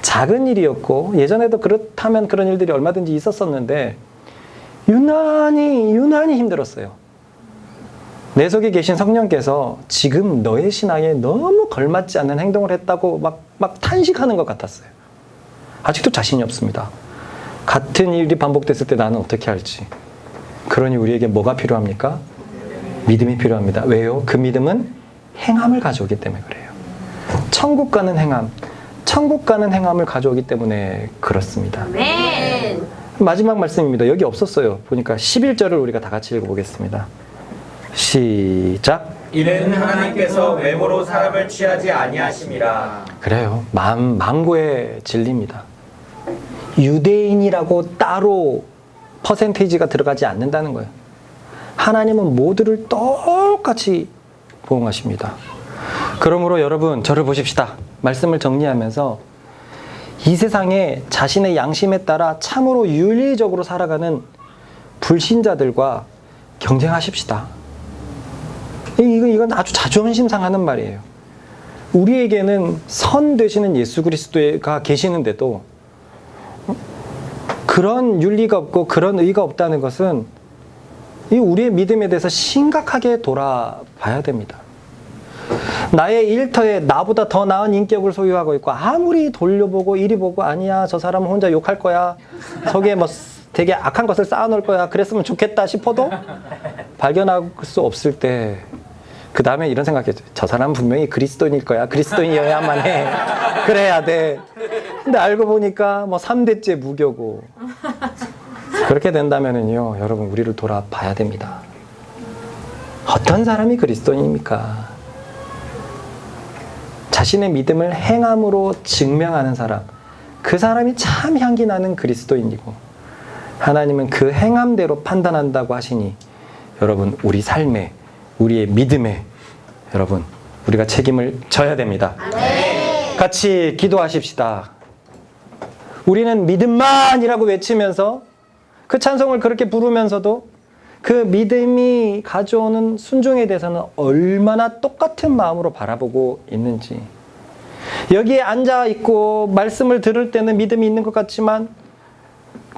[SPEAKER 1] 작은 일이었고 예전에도 그렇다면 그런 일들이 얼마든지 있었었는데 유난히 힘들었어요. 내 속에 계신 성령께서 지금 너의 신앙에 너무 걸맞지 않는 행동을 했다고 막 탄식하는 것 같았어요. 아직도 자신이 없습니다. 같은 일이 반복됐을 때 나는 어떻게 할지. 그러니 우리에게 뭐가 필요합니까? 믿음이 필요합니다. 왜요? 그 믿음은 행함을 가져오기 때문에 그래요. 천국 가는 행함을 가져오기 때문에 그렇습니다.
[SPEAKER 2] 네.
[SPEAKER 1] 마지막 말씀입니다. 여기 없었어요. 보니까 11절을 우리가 다 같이 읽어보겠습니다. 시작.
[SPEAKER 4] 이는 하나님께서 외모로 사람을 취하지 아니하심이라.
[SPEAKER 1] 그래요. 망고의 진리입니다. 유대인이라고 따로 퍼센테이지가 들어가지 않는다는 거예요. 하나님은 모두를 똑같이 보응하십니다. 그러므로 여러분 저를 보십시다. 말씀을 정리하면서 이 세상에 자신의 양심에 따라 참으로 윤리적으로 살아가는 불신자들과 경쟁하십시다. 이건 아주 자존심 상하는 말이에요. 우리에게는 선 되시는 예수 그리스도가 계시는데도 그런 윤리가 없고 그런 의가 없다는 것은 우리의 믿음에 대해서 심각하게 돌아봐야 됩니다. 나의 일터에 나보다 더 나은 인격을 소유하고 있고 아무리 돌려보고 이리 보고 아니야 저 사람은 혼자 욕할 거야 저게 뭐 되게 악한 것을 쌓아놓을 거야 그랬으면 좋겠다 싶어도 발견할 수 없을 때 그 다음에 이런 생각했죠. 저 사람은 분명히 그리스도인일 거야. 그리스도인이어야만 해. 그래야 돼. 근데 알고 보니까 뭐 3대째 무교고 그렇게 된다면은요 여러분 우리를 돌아봐야 됩니다. 어떤 사람이 그리스도인입니까? 자신의 믿음을 행함으로 증명하는 사람, 그 사람이 참 향기 나는 그리스도인이고 하나님은 그 행함대로 판단한다고 하시니 여러분 우리 삶에 우리의 믿음에 여러분 우리가 책임을 져야 됩니다. 같이 기도하십시다. 우리는 믿음만이라고 외치면서 그 찬송을 그렇게 부르면서도 그 믿음이 가져오는 순종에 대해서는 얼마나 똑같은 마음으로 바라보고 있는지. 여기에 앉아 있고 말씀을 들을 때는 믿음이 있는 것 같지만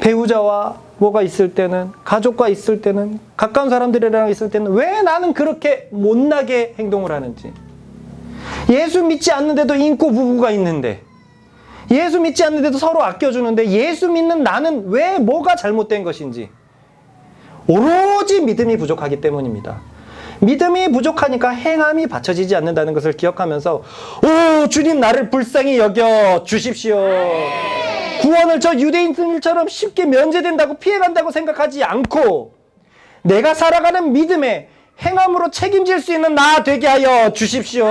[SPEAKER 1] 배우자와 뭐가 있을 때는, 가족과 있을 때는, 가까운 사람들이랑 있을 때는 왜 나는 그렇게 못나게 행동을 하는지. 예수 믿지 않는데도 인고 부부가 있는데, 예수 믿지 않는데도 서로 아껴주는데 예수 믿는 나는 왜 뭐가 잘못된 것인지. 오로지 믿음이 부족하기 때문입니다. 믿음이 부족하니까 행함이 받쳐지지 않는다는 것을 기억하면서 오 주님 나를 불쌍히 여겨 주십시오. 구원을 저 유대인들처럼 쉽게 면제된다고 피해간다고 생각하지 않고 내가 살아가는 믿음에 행함으로 책임질 수 있는 나 되게 하여 주십시오.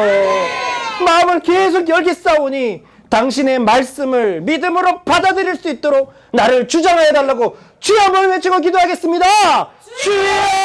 [SPEAKER 1] 마음을 계속 열겠사오니 당신의 말씀을 믿음으로 받아들일 수 있도록 나를 주장하여 달라고 주여 한번 외치고 기도하겠습니다. 주여!